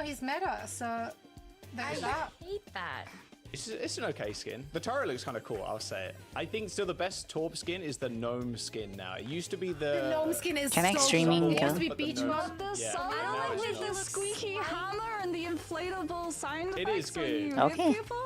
he's meta, so there's that. I hate that. It's an okay skin. The turret looks kind of cool, I'll say it. I think still the best Torb skin is the gnome skin now. It used to be the gnome skin is Can I so streaming strong. It go? used to be beach one. Yeah. I don't like with the squeaky hammer and the inflatable sound effects. It is when good. you hit Okay. people.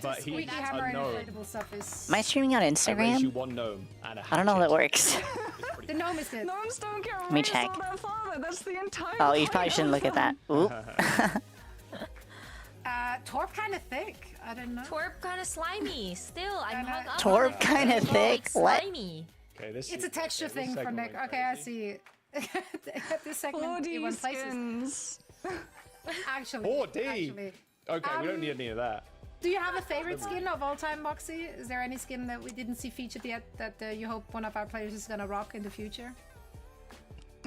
But he Squeaky hammer and gnome. inflatable stuff is... Am I streaming on I raised you Instagram? one gnome and a I don't know how that hatchet. works. It's pretty The gnome is good. Gnomes don't get me raised check. on their father. That's the entire Oh, you probably point shouldn't of look at that. them. Oop. Torp kind of thick. I don't know. Torp kind of slimy. Still, I'm hung up. Torp on it. kinda It's thick? like What? Slimy. Okay, this It's a texture thing from Nick. Okay, I see. This segment in 4D one places. skins. Actually, 4D? actually. Okay, we don't need any of that. Do you have a favorite skin of all time, Moxie? Is there any skin that we didn't see featured yet that you hope one of our players is gonna rock in the future?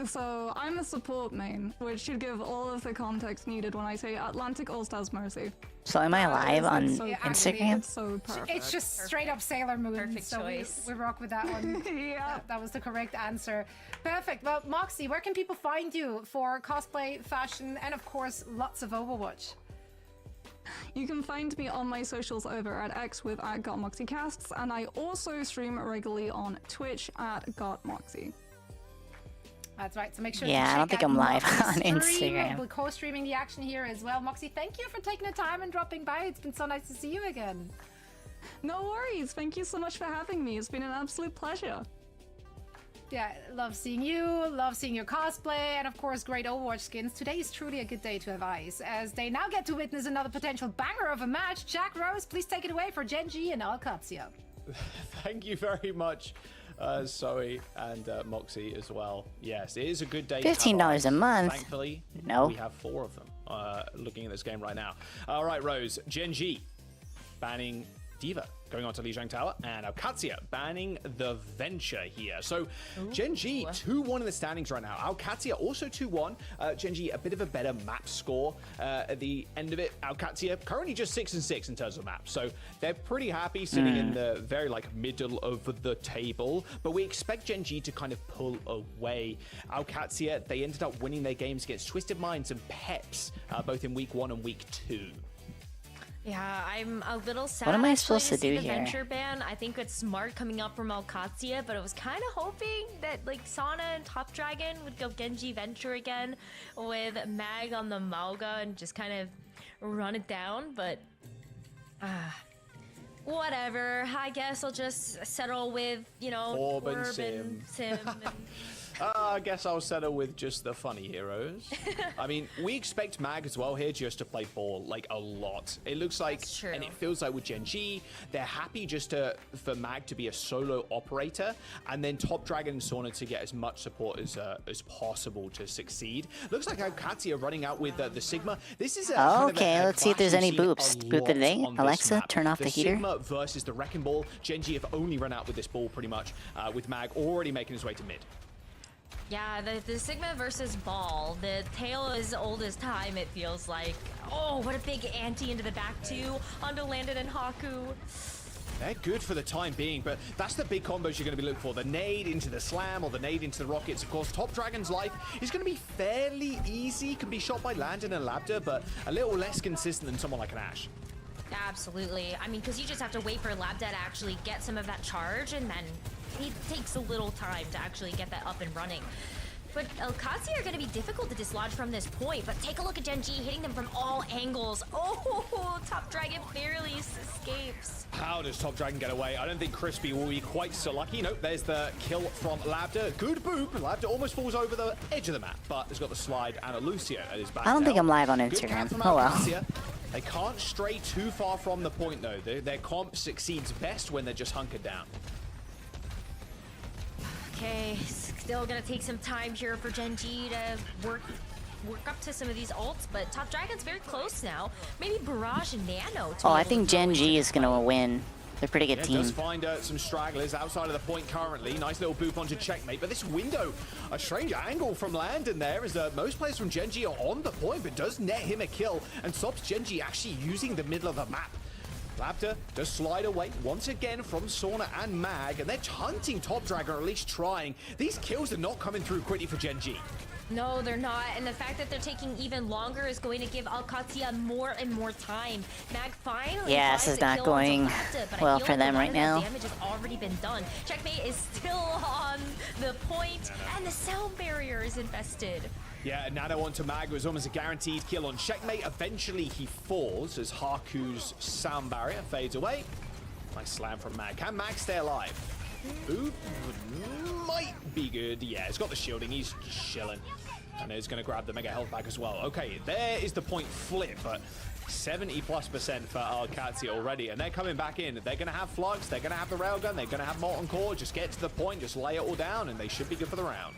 So I'm a support main, which should give all of the context needed when I say Atlantic All-Stars Mercy. So am I live on It's so Yeah, perfect. Instagram? It's so perfect. It's just straight up Sailor Moon, Perfect so choice. we rock with that one. Yeah. That was the correct answer. Perfect. Well, Moxie, where can people find you for cosplay, fashion, and of course, lots of Overwatch? You can find me on my socials over at X with @GotMoxieCasts, and I also stream regularly on Twitch at GotMoxie. That's right. So make sure Yeah, to I don't check think out I'm live Moxie's on stream. Instagram. We're co-streaming the action here as well. Moxie, thank you for taking the time and dropping by. It's been so nice to see you again. No worries. Thank you so much for having me. It's been an absolute pleasure. Yeah, love seeing you, love seeing your cosplay, and of course, great Overwatch skins. Today is truly a good day to have eyes, as they now get to witness another potential banger of a match. Jack Rose, please take it away for Genji and OWCS. Thank you very much, Zoe and Moxie as well. Yes, it is a good day. to have $15 a eyes. month? Thankfully, No. we have 4 of them looking at this game right now. All right, Rose, Genji banning Diva going on to Lijiang Tower, and OWCS banning the Venture here. So Genji 2-1 in the standings right now. OWCS also 2-1. Genji a bit of a better map score at the end of it. OWCS currently just 6-6 in terms of maps, so they're pretty happy sitting in the very middle of the table. But we expect Genji to kind of pull away. OWCS, they ended up winning their games against Twisted Minds and Peps, both in week 1 and week 2. Yeah, I'm a little sad. What am I actually, supposed to see do the here? Venture ban. I think it's smart coming up from OWCS, but I was kind of hoping that Sana and Top Dragon would go Genji Venture again with Mag on the Mauga and just kind of run it down. But whatever. I guess I'll just settle with Orb and Sim. and I guess I'll settle with just the funny heroes. I mean, we expect Mag as well here just to play ball a lot. It looks like, That's true. and it feels like with Genji, they're happy just for Mag to be a solo operator, and then Top Dragon and Sauna to get as much support as possible to succeed. Looks like OWCS are running out with the Sigma. This is Okay, let's see if there's any boops. Boop of the day. Alexa, map. turn off the heater. Sigma versus the Wrecking Ball. Genji have only run out with this ball pretty much, with Mag already making his way to mid. yeah, the Sigma versus Ball. The tale is old as time, it feels like. Oh, what a big ante into the back two onto Landon and Haku. They're good for the time being, but that's the big combos you're going to be looking for. The nade into the slam or the nade into the rockets. Of course, Top Dragon's life is going to be fairly easy. Can be shot by Landon and Labda, but a little less consistent than someone like an Ashe. Absolutely. I mean, because you just have to wait for Labda to actually get some of that charge, and then it takes a little time to actually get that up and running. But OWCS are going to be difficult to dislodge from this point, but take a look at Genji hitting them from all angles. Oh, Top Dragon barely escapes. How does Top Dragon get away? I don't think Crispy will be quite so lucky. Nope, there's the kill from Labda. Good boop. Labda almost falls over the edge of the map, but has got the slide and a Lucio at his back. I don't think I'm live on Good Instagram. cap from Oh well. OWCS. They can't stray too far from the point, though. Their comp succeeds best when they're just hunkered down. Okay, still gonna take some time here for Genji to work up to some of these ults, but Top Dragon's very close now. Maybe Barrage and Nano. Oh, I think Genji is gonna win. They're a pretty good Yeah, team. does find some stragglers outside of the point currently. Nice little boop onto checkmate, but this window, a strange angle from Landon there, as most players from Genji are on the point, but does net him a kill and stops Genji actually using the middle of the map. Labda does slide away once again from Sauna and Mag, and they're hunting Top Dragon, or at least trying. These kills are not coming through quickly for Genji. No, they're not, and the fact that they're taking even longer is going to give Alcatia more and more time. Mag finally this is not going well for them right now. Damage has already been done. Checkmate is still on the point, and the sound barrier is infested. Yeah, Nano onto Mag. It was almost a guaranteed kill on Checkmate. Eventually he falls as Haku's sound barrier fades away. Nice slam from Mag. Can Mag stay alive? Ooh, might be good. Yeah, it's got the shielding. He's just chilling. And he's going to grab the mega health back as well. Okay, there is the point flip, but 70+% for Alcatia already. And they're coming back in. They're going to have Flux. They're going to have the Railgun. They're going to have Molten Core. Just get to the point. Just lay it all down, and they should be good for the round.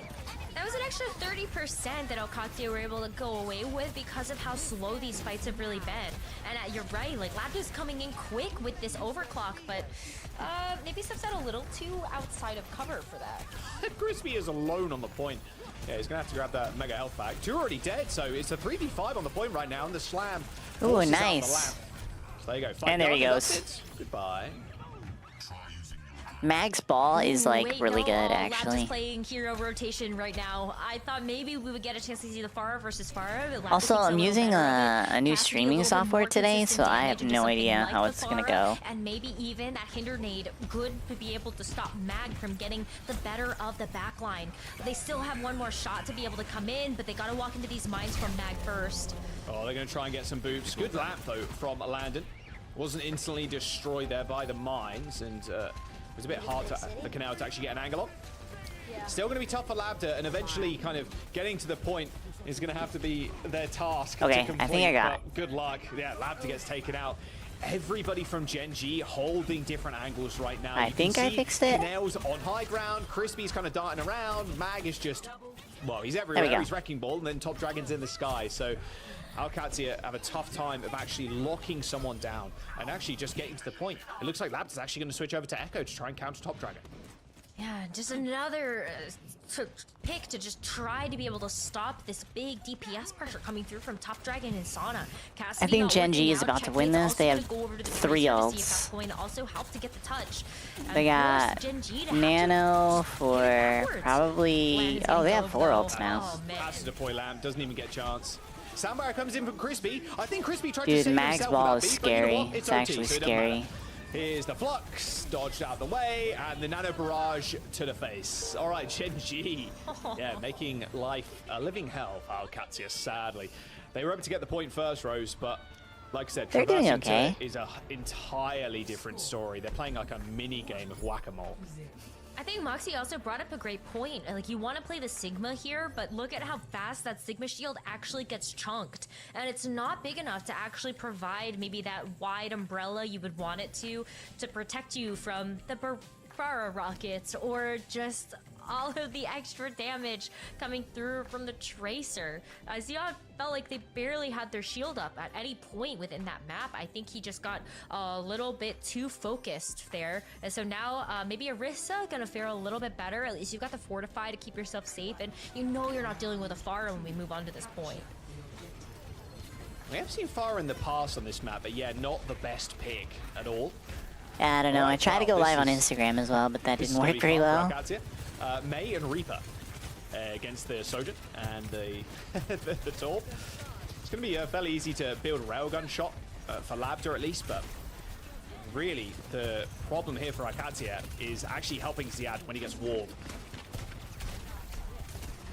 That was an extra 30% that Alcatia were able to go away with because of how slow these fights have really been. And you're right, like Lapta's coming in quick with this overclock, but maybe steps out a little too outside of cover for that. Crispy is alone on the point. Yeah, he's going to have to grab that mega health back. Two already dead, so it's a 3v5 on the point right now, and the slam. Ooh, nice. So there you go. And there he goes. Goodbye. Mag's ball is like really good, actually. Lapta's playing hero rotation right now. I thought maybe we would get a chance to see the Pharah versus Pharah. But Also, I'm using a new streaming software today, so I have no idea how it's gonna go. And maybe even that Hinder Nade good to be able to stop Mag from getting the better of the backline. They still have one more shot to be able to come in, but they gotta walk into these mines from Mag first. Oh, they're gonna try and get some boots. Good lap though from Landon. Wasn't instantly destroyed there by the mines, and it was a bit hard for the Canal to actually get an angle on. Still going to be tough for Labda, and eventually kind of getting to the point is going to have to be their task. Okay, to complete, I think I got it. Good luck. Yeah, Labda gets taken out. Everybody from Gen G holding different angles right now. I think I fixed it. Canal's on high ground. Crispy's kind of darting around. Mag is just, well, he's everywhere. He's Wrecking Ball, and then Top Dragon's in the sky. So Alcatia have a tough time of actually locking someone down and actually just getting to the point. It looks like Labs is actually going to switch over to Echo to try and counter Top Dragon. Yeah, just another pick to just try to be able to stop this big DPS pressure coming through from Top Dragon and Sana. I think Gen G is about to win this. They have 3 ults. Going to also help to get the touch. They got Nano for probably... Oh, they have 4 ults now. Pass to deploy Lamb, doesn't even get a chance. Soundbar comes in from Crispy. I think Crispy tried to Dude, save Mag's himself ball with is that beat, but you know scary. what? It's OT, actually so it doesn't scary. matter. Here's the Flux, dodged out the way, and the Nano Barrage to the face. All right, Gen G. Yeah, making life a living hell for Alcatia, sadly. They were able to get the point first, Rose, but like I said, they're doing traversing okay. is an entirely different story. They're playing like a mini game of whack-a-mole. I think Moxie also brought up a great point. Like, you want to play the Sigma here, but look at how fast that Sigma shield actually gets chunked. And it's not big enough to actually provide maybe that wide umbrella you would want it to protect you from the Pharah rockets or just all of the extra damage coming through from the Tracer. Xeon felt like they barely had their shield up at any point within that map. I think he just got a little bit too focused there. And so now maybe Orisa gonna fare a little bit better. At least you've got the Fortify to keep yourself safe, and you know you're not dealing with a Pharah when we move on to this point. We have seen Pharah in the past on this map, but yeah, not the best pick at all. I don't know. I tried to go live on Instagram as well, but that didn't work very well. May and Reaper against the Sojourn and the Torp. It's going to be fairly easy to build a railgun shot for Labda at least, but really the problem here for Alcatia is actually helping Ziad when he gets walled.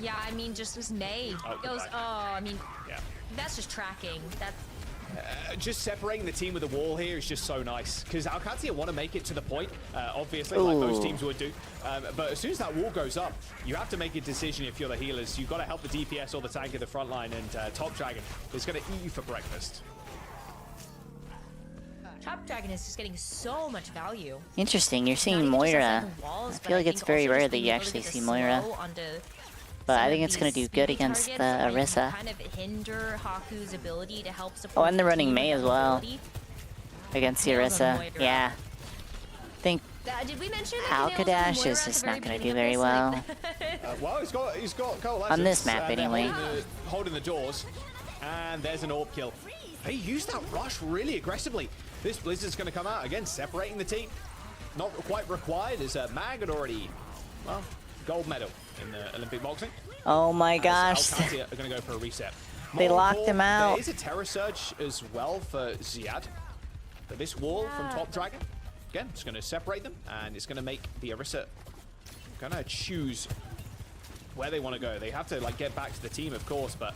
Yeah, I mean, just as May goes, that's just tracking. That's just separating the team with a wall here is just so nice, because Alcatia want to make it to the point, obviously, like most teams would do. But as soon as that wall goes up, you have to make a decision if you're the healers. You've got to help the DPS or the tank in the front line, and Top Dragon is going to eat you for breakfast. Top Dragon is just getting so much value. Interesting, you're seeing Moira. I feel like it's very rare that you actually see Moira. But I think it's going to do good against Orisa. Kind of hinder Haku's ability to help support. Oh, and they're running May as well against the Orisa. Yeah. I think did we mention Alkadash is just not going to do very well. Well, he's got coalescence on this map anyway. Holding the doors, and there's an AWP kill. He used that rush really aggressively. This Blizzard's going to come out again, separating the team. Not quite required, as Mag had already, well, gold medal in the Olympic boxing. Oh my As gosh. Alcatia are going to go for a reset. They Molten locked Core, him out. There is a Terror Surge as well for Ziad. But this wall from Top Dragon, again, it's going to separate them, and it's going to make the Orisa going to choose where they want to go. They have to like get back to the team, of course, but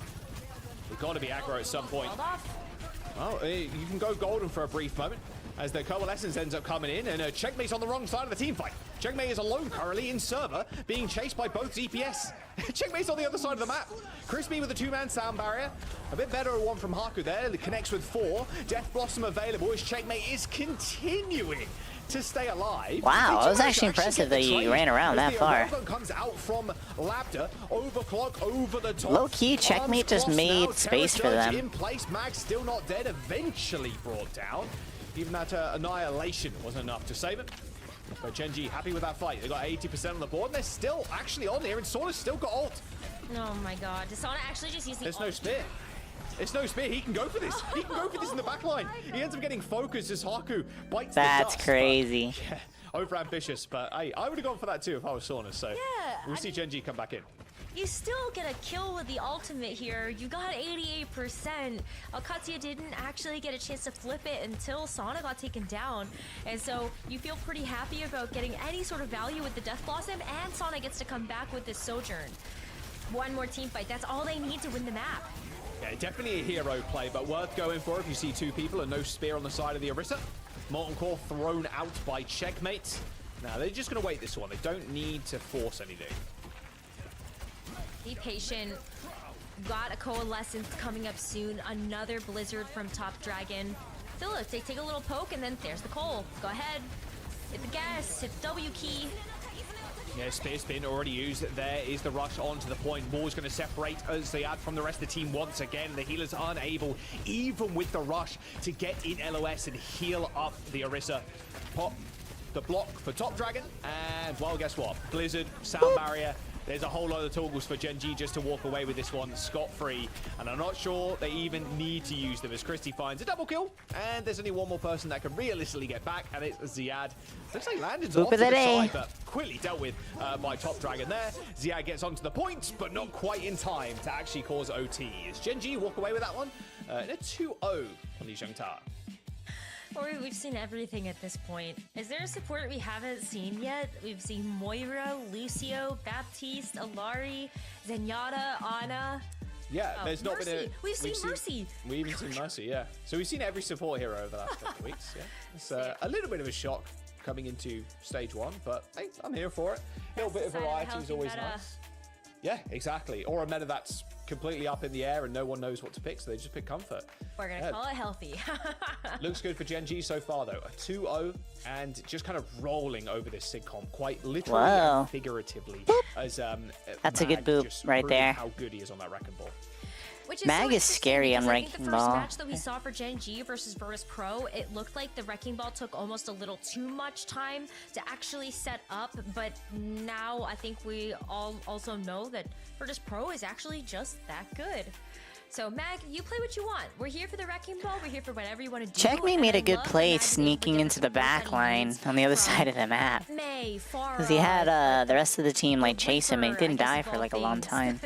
they've got to be aggro at some point. Well, you can go golden for a brief moment as the Coalescence ends up coming in, and Checkmate's on the wrong side of the team fight. Checkmate is alone currently in server, being chased by both DPS. Checkmate's on the other side of the map. Crispy with a 2-man sound barrier. A bit better one from Haku there. It connects with 4. Death Blossom available as Checkmate is continuing to stay alive. Wow, it was actually impressive that you ran around that far. Comes out from Labda, overclock over the top. Low-key, Checkmate just made space for them. In place, Mag still not dead, eventually brought down. Even that annihilation wasn't enough to save him. But Gen G happy with that fight. They got 80% on the board, and they're still actually on here, and Sauna's still got ult. Oh my god, does Sauna actually just use the There's no spear. It's no spear. He can go for this. He can go for this in the back line. He ends up getting focused as Haku bites That's the dust. crazy. But, yeah, over ambitious, but I would have gone for that too if I was Sauna. So Yeah, we'll see Gen G come back in. You still get a kill with the ultimate here. You got 88%. Alcatia didn't actually get a chance to flip it until Sauna got taken down. And so you feel pretty happy about getting any sort of value with the Death Blossom, and Sauna gets to come back with this Sojourn. One more team fight. That's all they need to win the map. Yeah, definitely a hero play, but worth going for if you see 2 people and no spear on the side of the Orisa. Molten Core thrown out by Checkmate. Now, they're just going to wait this one. They don't need to force anything. Be patient. Got a Coalescence coming up soon. Another Blizzard from Top Dragon. Phillips, they take a little poke, and then there's the Coal. Go ahead. Hit the gas. Hit the W key. Yeah, spear spin already used. There is the rush onto the point. Wall's going to separate as they add from the rest of the team once again. The healers unable, even with the rush, to get in LOS and heal up the Orisa. Pop the block for Top Dragon, and well, guess what? Blizzard, sound barrier. There's a whole lot of toggles for Gen G just to walk away with this one scot-free, and I'm not sure they even need to use them as Christy finds a double kill, and there's only one more person that can realistically get back, and it's Ziad. Looks like Landon's off to the side, but quickly dealt with by Top Dragon there. Ziad gets onto the point, but not quite in time to actually cause OT. As Gen G walk away with that one in a 2-0 on Lijiang Tower. We've seen everything at this point. Is there a support we haven't seen yet? We've seen Moira, Lucio, Baptiste, Alari, Zenyatta, Ana. Yeah, there's not Mercy. been a... We've seen Mercy. We've even seen Mercy, yeah. So we've seen every support hero over the last couple of weeks, yeah. It's a little bit of a shock coming into stage 1, but hey, I'm here for it. A little bit of variety is always nice. Yeah, exactly. Or a meta that's completely up in the air and no one knows what to pick, so they just pick comfort. We're gonna call it healthy. Looks good for Gen G so far, though. A 2-0 and just kind of rolling over this SigComp quite literally and figuratively. As that's a good boop right there. How good he is on that wrecking ball. Which is Mag so is scary on Wrecking the Ball. first match that we saw for Gen G versus Virtus Pro, it looked like the Wrecking Ball took almost a little too much time to actually set up, but now I think we all also know that Virtus Pro is actually just that good. So Mag, you play what you want. We're here for the Wrecking Ball. We're here for whatever you want to do. Checkmate made a good play sneaking into the back line on the other side of the map. Because he had the rest of the team like chase him and he didn't die for like a long time.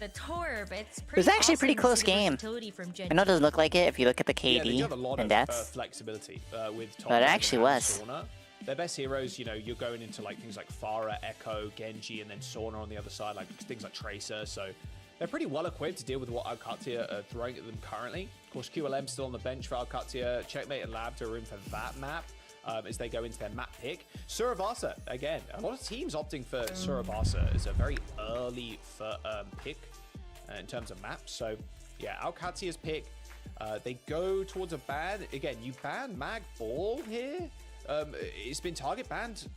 The Torb, it's it was actually a pretty close game. I know it doesn't look like it if you look at the KD and deaths. Flexibility with Tom, but it actually was. Sauna. Their best heroes, you know, you're going into like things like Pharah, Echo, Genji, and then Sauna on the other side, like things like Tracer. So they're pretty well equipped to deal with what Alcatia are throwing at them currently. Of course, QLM's still on the bench for Alcatia. Checkmate and Labda are in for that map. As they go into their map pick. Suravasa, again, a lot of teams opting for Suravasa as a very early pick in terms of maps. So, yeah, Alcatia's pick, they go towards a ban. Again, you ban Mag Ball here. It's been target banned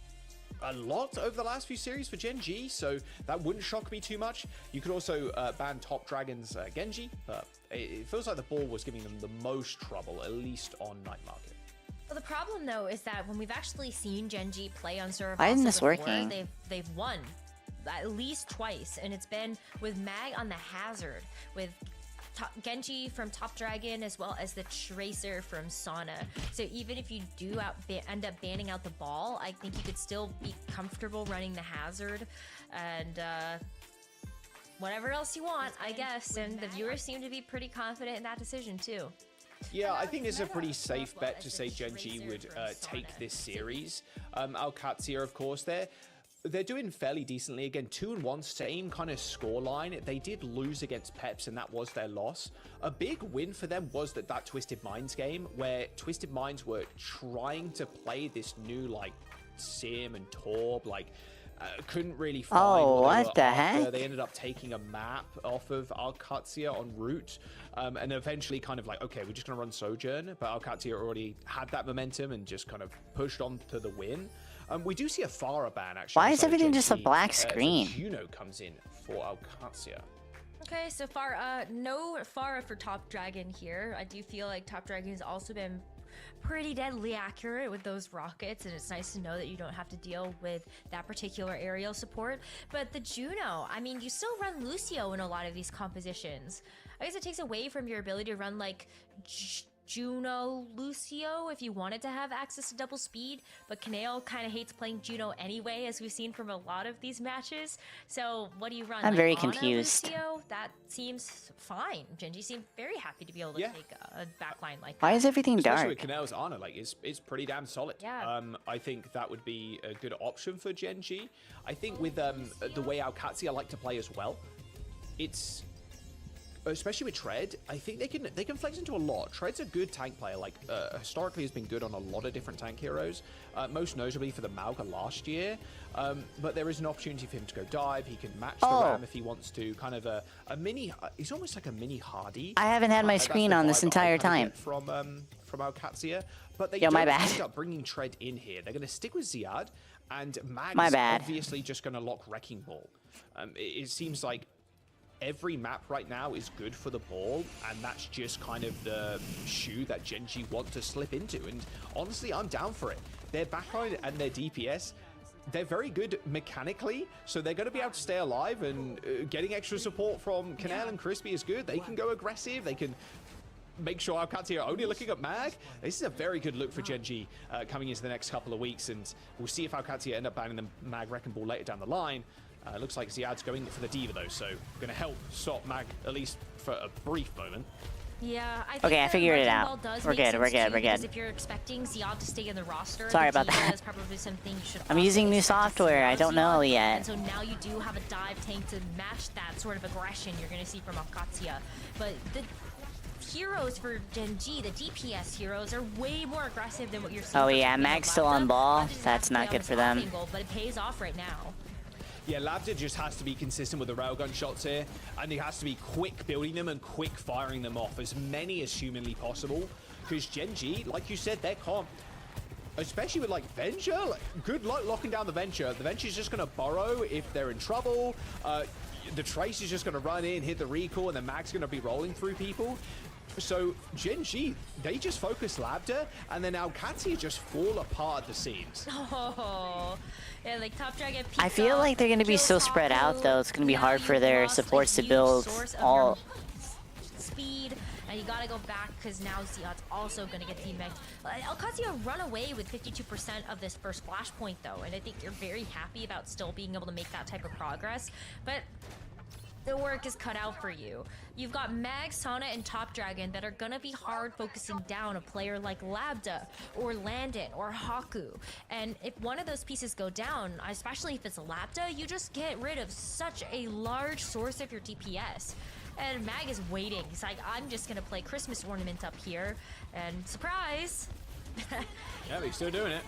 a lot over the last few series for Gen G, so that wouldn't shock me too much. You could also ban Top Dragon's Genji, but it feels like the ball was giving them the most trouble, at least on Night Market. Well, the problem though is that when we've actually seen Gen G play on Suravasa why isn't this before, working? They've won at least twice, and it's been with Mag on the Hazard, with Genji from Top Dragon, as well as the Tracer from Sauna. So even if you do end up banning out the ball, I think you could still be comfortable running the Hazard. And whatever else you want, I guess. And the viewers seem to be pretty confident in that decision too. Yeah, I think it's a pretty safe bet to say Gen G would take this series. OWCS, of course, they're doing fairly decently. Again, 2-1, same kind of scoreline. They did lose against Peps, and that was their loss. A big win for them was that Twisted Minds game, where Twisted Minds were trying to play this new, like, Sim and Torb, like, couldn't really find what the heck? They ended up taking a map off of OWCS en route, and eventually kind of like, okay, we're just going to run Sojourn, but OWCS already had that momentum and just kind of pushed on to the win. We do see a Pharah ban, actually. Why is everything just a black screen? Juno comes in for OWCS. Okay, so no Pharah for Top Dragon here. I do feel like Top Dragon has also been pretty deadly accurate with those rockets, and it's nice to know that you don't have to deal with that particular aerial support. But the Juno, I mean, you still run Lucio in a lot of these compositions. I guess it takes away from your ability to run like Juno Lucio if you wanted to have access to double speed, but Kaneo kind of hates playing Juno anyway, as we've seen from a lot of these matches. So what do you run? I'm like very Ana confused. Lucio? That seems fine. Gen G seemed very happy to be able to take a backline like that. Why is everything Especially dark? with Kaneo's Ana, like, it's pretty damn solid. Yeah. I think that would be a good option for Gen G. I think with the way OWCS like to play as well, it's... especially with Tread, I think they can flex into a lot. Tread's a good tank player, like historically has been good on a lot of different tank heroes, most notably for the Mauga last year. But there is an opportunity for him to go dive. He can match the Ram if he wants to. Kind of a mini. He's almost like a mini Hardy. I haven't had my screen on this entire time. From OWCS, but they my don't bad. end up bringing Tread in here. They're going to stick with Ziad, and Mag My is bad. obviously just going to lock Wrecking Ball. It seems like every map right now is good for the ball, and that's just kind of the shoe that Gen G want to slip into. And honestly, I'm down for it. Their backline and their DPS, they're very good mechanically, so they're going to be able to stay alive, and getting extra support from Canal and Crispy is good. They can go aggressive. They can make sure OWCS are only looking at Mag. This is a very good look for Gen G coming into the next couple of weeks, and we'll see if OWCS end up banning the Mag Wrecking Ball later down the line. Looks like Ziad's going for the D.Va though, so going to help stop Mag at least for a brief moment. Yeah, I think Okay, I figured it Wrecking out. Ball does We're make good, sense we're good, too, we're because good. if you're expecting Ziad to stay in the roster, Sorry the about D.Va that. is probably something you should I'm also using new expect to see software. I out of don't know Ziad. yet. And so now you do have a dive tank to match that sort of aggression you're going to see from OWCS. But the heroes for Gen G, the DPS heroes, are way more aggressive than what you're seeing. Oh for yeah, something like Mag's still on Labda. ball. Labda just That's has to not play good on for his them. angle, but it pays off right now. Yeah, Labda just has to be consistent with the railgun shots here, and he has to be quick building them and quick firing them off, as many as humanly possible. Because Gen G, like you said, their comp, especially with like Venture, like, good luck locking down the Venture. The Venture's just going to burrow if they're in trouble. The Trace is just going to run in, hit the recall, and the Mag's going to be rolling through people. So Gen G, they just focus Labda, and then OWCS just fall apart at the seams. Oh, yeah, like Top Dragon. I feel like they're going to be so spread out, though. It's going to be hard for their supports to build all... speed, and you gotta go back because now Ziad's also gonna get demegged. OWCS run away with 52% of this first flashpoint though, and I think you're very happy about still being able to make that type of progress, but the work is cut out for you. You've got Mag, Sana, and Top Dragon that are gonna be hard focusing down a player like Labda, or Landon, or Haku. And if one of those pieces go down, especially if it's Labda, you just get rid of such a large source of your DPS. And Mag is waiting. He's like, I'm just gonna play Christmas Ornament up here, and surprise! Yeah, but he's still doing it.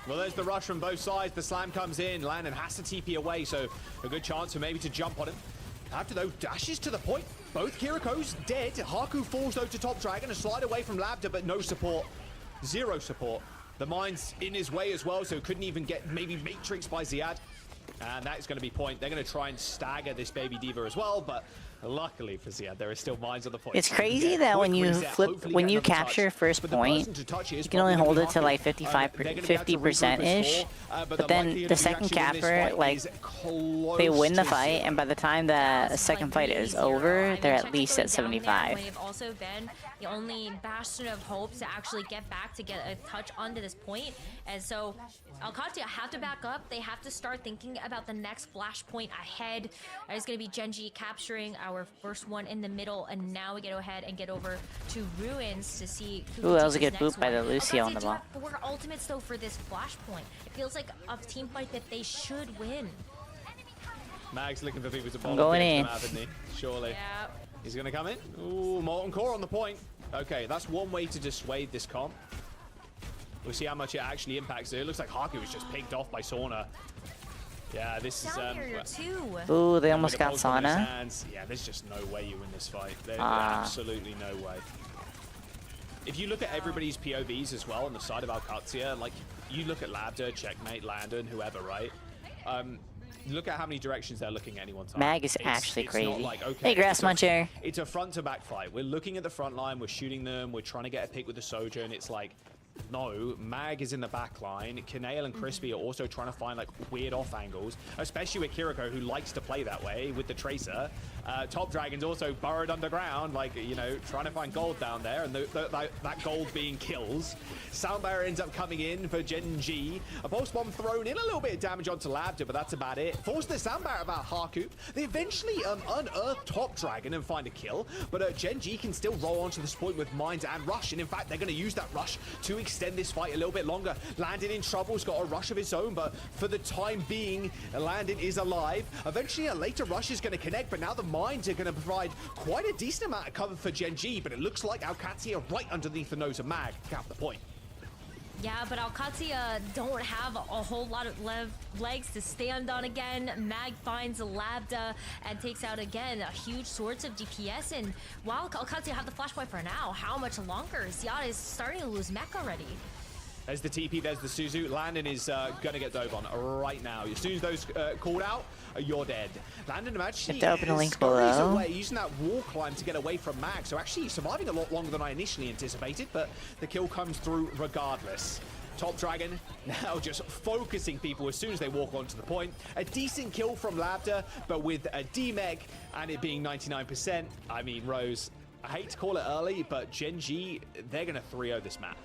Well, there's the rush from both sides. The slam comes in. Landon has to TP away, so a good chance for maybe to jump on him. After though, dashes to the point. Both Kiriko's dead. Haku falls though to Top Dragon. A slide away from Labda, but no support. Zero support. The mine's in his way as well, so couldn't even get maybe Matrix by Ziad. And that is going to be point. They're going to try and stagger this baby D.Va as well, but Luckily for Ziad, there is still mines on the point. It's crazy that when you capture first point, you can only hold it to like 50%-ish. But then the second capper, like, they win the fight, and by the time the second fight is over, they're at least at 75. They've also been the only bastion of hope to actually get back to get a touch onto this point. And so OWCS have to back up. They have to start thinking about the next flashpoint ahead. It's going to be Gen.G capturing our first one in the middle, and now we go ahead and get over to Ruins to see who. Ooh, that was a good boot by the Lucio on the ball. OWCS do have 4 ultimates though for this flashpoint. It feels like a team fight that they should win. Mag's looking for people to I'm going in. Isn't he? Surely. Yeah. He's going to come in. Ooh, Molten Core on the point. Okay, that's one way to dissuade this comp. We'll see how much it actually impacts it. It looks like Haku was just picked off by Sauna. Yeah, this is... Ooh, they almost got Sauna. Yeah, there's just no way you win this fight. There's absolutely no way. If you look at everybody's POVs as well on the side of OWCS, like, you look at Labda, Checkmate, Landon, whoever, right? Look at how many directions they're looking at any one time. Mag is actually crazy. Not like, okay, hey, Grass Muncher. It's a front-to-back fight. We're looking at the front line, we're shooting them, we're trying to get a pick with the Sojourn, and it's like, no, Mag is in the back line. Kanale and Crispy are also trying to find like weird off angles, especially with Kiriko, who likes to play that way with the Tracer. Top Dragon's also burrowed underground, like, you know, trying to find gold down there, and that gold being kills. Sound Barrier ends up coming in for Gen.G. A Pulse Bomb thrown in, a little bit of damage onto Labda, but that's about it. Forced the Sound Barrier about Haku. They eventually unearth Top Dragon and find a kill, but Gen.G can still roll onto this point with Mines and Rush, and in fact, they're going to use that Rush to extend this fight a little bit longer. Landon in trouble, has got a rush of his own, but for the time being, Landon is alive. Eventually, a later rush is going to connect, but now the mines are going to provide quite a decent amount of cover for Gen.G, but it looks like OWCS are right underneath the nose of Mag. Cap the point. Yeah, but OWCS don't have a whole lot of legs to stand on again. Mag finds Labda and takes out again a huge source of DPS. And while OWCS have the flashpoint for now, how much longer? Ziad is starting to lose mech already. There's the TP, there's the Suzu. Landon is going to get dove on right now. As soon as those called out, you're dead. Landon actually scurries away, using that wall climb to get away from Mag. So actually surviving a lot longer than I initially anticipated, but the kill comes through regardless. Top Dragon now just focusing people as soon as they walk onto the point. A decent kill from Labda, but with a D-Mech and it being 99%. I mean, Rose, I hate to call it early, but Gen.G, they're going to 3-0 this map.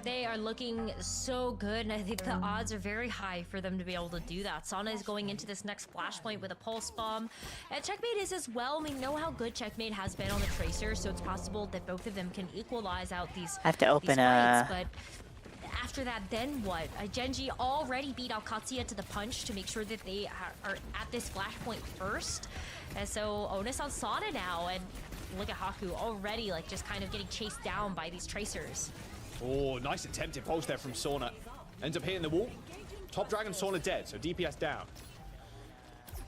They are looking so good, and I think the odds are very high for them to be able to do that. Sana is going into this next flashpoint with a pulse bomb, and Checkmate is as well. We know how good Checkmate has been on the Tracer, so it's possible that both of them can equalize out these I have to open fights, but after that, then what? Gen.G already beat OWCS to the punch to make sure that they are at this flashpoint first. And so onus on Sana now, and look at Haku already like just kind of getting chased down by these Tracers. Oh, nice attempted pulse there from Sauna. Ends up hitting the wall. Top Dragon, Sauna dead, so DPS down.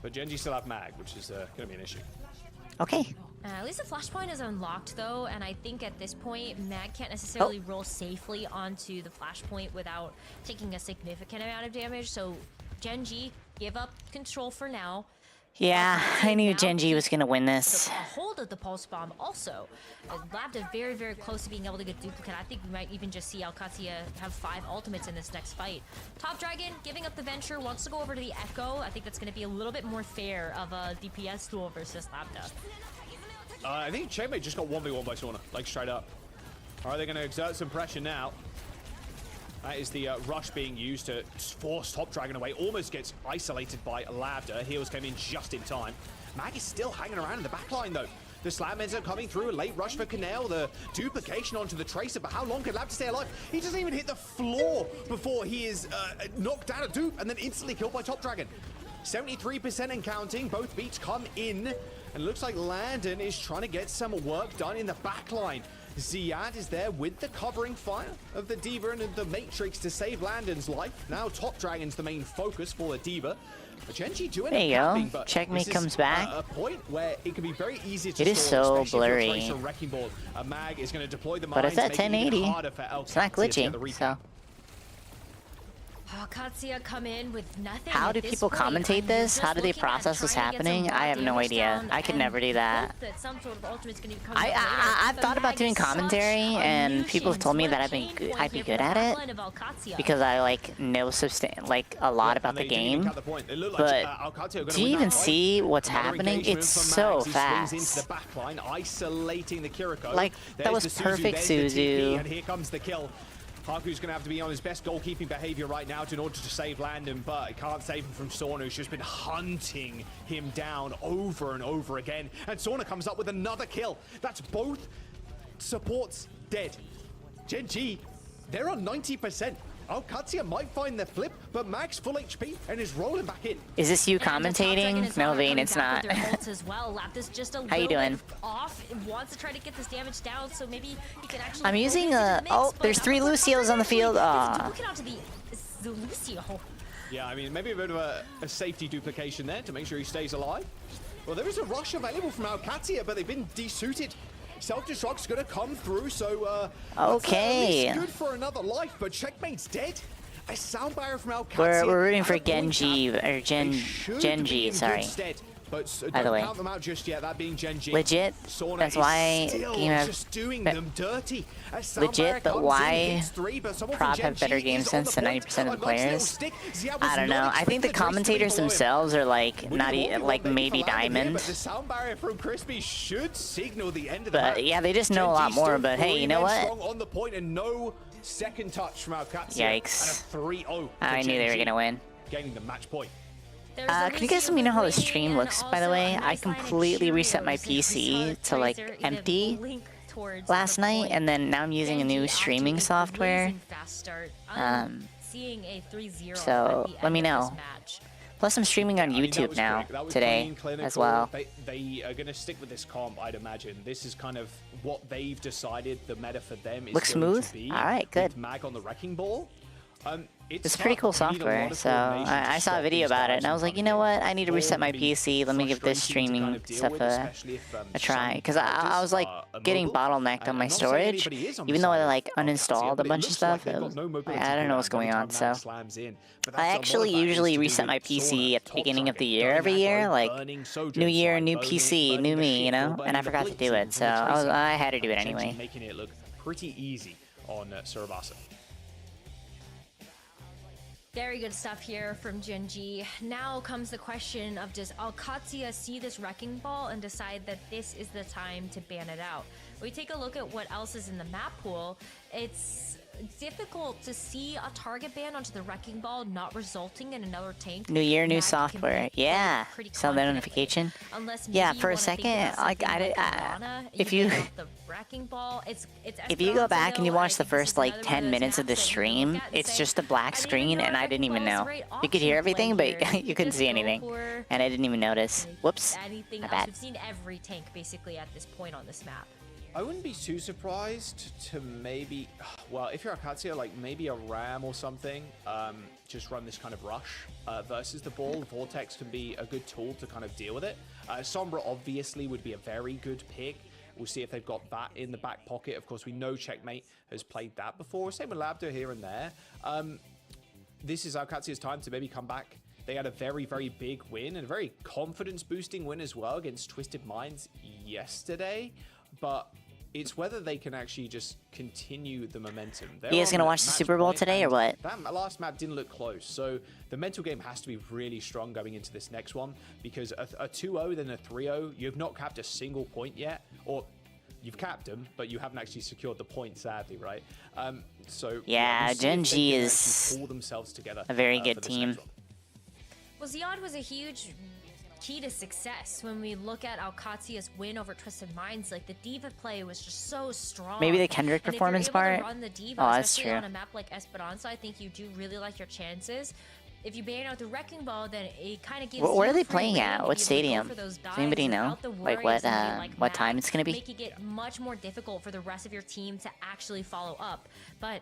But Gen.G still have Mag, which is going to be an issue. Okay. At least the flashpoint is unlocked though, and I think at this point, Mag can't necessarily roll safely onto the flashpoint without taking a significant amount of damage, so Gen.G give up control for now. Yeah, I knew Gen.G was going to win this. A hold of the pulse bomb also. Labda very, very close to being able to get duplicate. I think we might even just see OWCS have 5 ultimates in this next fight. Top Dragon giving up the venture, wants to go over to the Echo. I think that's going to be a little bit more fair of a DPS duel versus Labda. I think Checkmate just got 1v1 by Sauna, like straight up. Are they going to exert some pressure now? That is the rush being used to force Top Dragon away. Almost gets isolated by Labda. Heals came in just in time. Mag is still hanging around in the backline though. The slam ends up coming through. A late rush for Kanale. The duplication onto the Tracer. But how long can Labda stay alive? He doesn't even hit the floor before he is knocked down a dupe and then instantly killed by Top Dragon. 73% and counting. Both beats come in. And it looks like Landon is trying to get some work done in the backline. Ziad is there with the covering fire of the D.Va and the Matrix to save Landon's life. Now Top Dragon's the main focus for the D.Va. But Gen.G do end up capping, but Checkmate comes back. A point where it can be very easy to It is so blurry. Wrecking ball. A Mag is going to deploy the but it's at 1080. It it's not glitching, so. Katsuya come in with nothing. How do people commentate this? How do they process what's happening? I have no idea. I could never do that. I've thought about doing commentary, and people have told me that I'd be good at it because I like know a lot about the game. But do you even see what's happening? It's so fast. Like that was perfect, Suzu. And here comes the kill. Haku's going to have to be on his best goalkeeping behavior right now in order to save Landon, but he can't save him from Sorna, who's just been hunting him down over and over again. And Sorna comes up with another kill. That's both supports dead. Gen.G, they're on 90%. Katsuya might find the flip, but Max full HP and is rolling back in. Is this you commentating? No, Vane, it's not. How you doing? Wants to try to get this damage down, so maybe he can actually. I'm using a. Oh, there's 3 Lucios on the field. Yeah, I mean, maybe a bit of a safety duplication there to make sure he stays alive. Well, there is a rush available from Katsuya, but they've been desuited. Self-destruct's gonna come through, so okay. It's good for another life, but Checkmate's dead. A sound barrier from Katsuya. We're rooting for Genji or Gen.G, sorry. But by the way, count them out just yet, that being Gen.G. Legit. That's why game have just doing them dirty. Legit, but why prop have better game sense than 90% of the players? I don't know. I think the commentators themselves are like like maybe diamond. But yeah, they just know a lot more. But hey, you know what? Second touch from Katsuya. Yikes! I knew they were gonna win. Getting the match point. Can you guys let me know how the stream looks, by the way? I completely reset my PC to like empty last night, and then now I'm using a new streaming software. So let me know. Plus I'm streaming on YouTube now, today, as well. They are going to stick with this comp, I'd imagine. This is kind of what they've decided the meta for them is looks smooth? Alright, good. Mag on the Wrecking Ball. It's pretty cool software, so I saw a video about it, and I was like, you know what, I need to reset my PC, let me give this streaming stuff a try, because I was like getting bottlenecked on my storage, even though I like uninstalled a bunch of stuff. I don't know what's going on, so I actually usually reset my PC at the beginning of the year every year, like new year, new PC, new me, you know, and I forgot to do it, so I had to do it anyway. Making it look pretty easy on Surabasa. Very good stuff here from Gen.G. Now comes the question of, does Katsuya see this Wrecking Ball and decide that this is the time to ban it out? We take a look at what else is in the map pool. It's difficult to see a target ban onto the Wrecking Ball not resulting in another tank. New year, new software. Yeah. Saw that notification. Yeah, for a second, like if you go back and you watch the first like 10 minutes of the stream, it's just a black screen, and I didn't even know. You could hear everything, but you couldn't see anything, and I didn't even notice. Whoops. My bad. We've seen every tank basically at this point on this map. I wouldn't be too surprised to maybe, well, if you're Katsuya, like maybe a Ram or something, just run this kind of rush versus the ball. Vortex can be a good tool to kind of deal with it. Sombra obviously would be a very good pick. We'll see if they've got that in the back pocket. Of course, we know Checkmate has played that before. Same with Labdo here and there. This is Katsuya's time to maybe come back. They had a very, very big win and a very confidence-boosting win as well against Twisted Minds yesterday. But it's whether they can actually just continue the momentum. You guys gonna watch the Super Bowl today or what? That last map didn't look close, so the mental game has to be really strong going into this next one, because a 2-0 then a 3-0, you have not capped a single point yet, or you've capped them, but you haven't actually secured the point, sadly, right? So yeah, Gen.G is pull themselves together a very good team. Well, Ziad was a huge key to success when we look at Katsuya's win over Twisted Minds. Like, the diva play was just so strong. Maybe the Kendrick performance part. Run the diva, oh, that's true. On a map like Esperanza, I think you do really like your chances. If you ban out the Wrecking Ball, then it kind of gives. Where are they playing at? What stadium? Does anybody know? Like what time it's gonna be? Making it much more difficult for the rest of your team to actually follow up, but.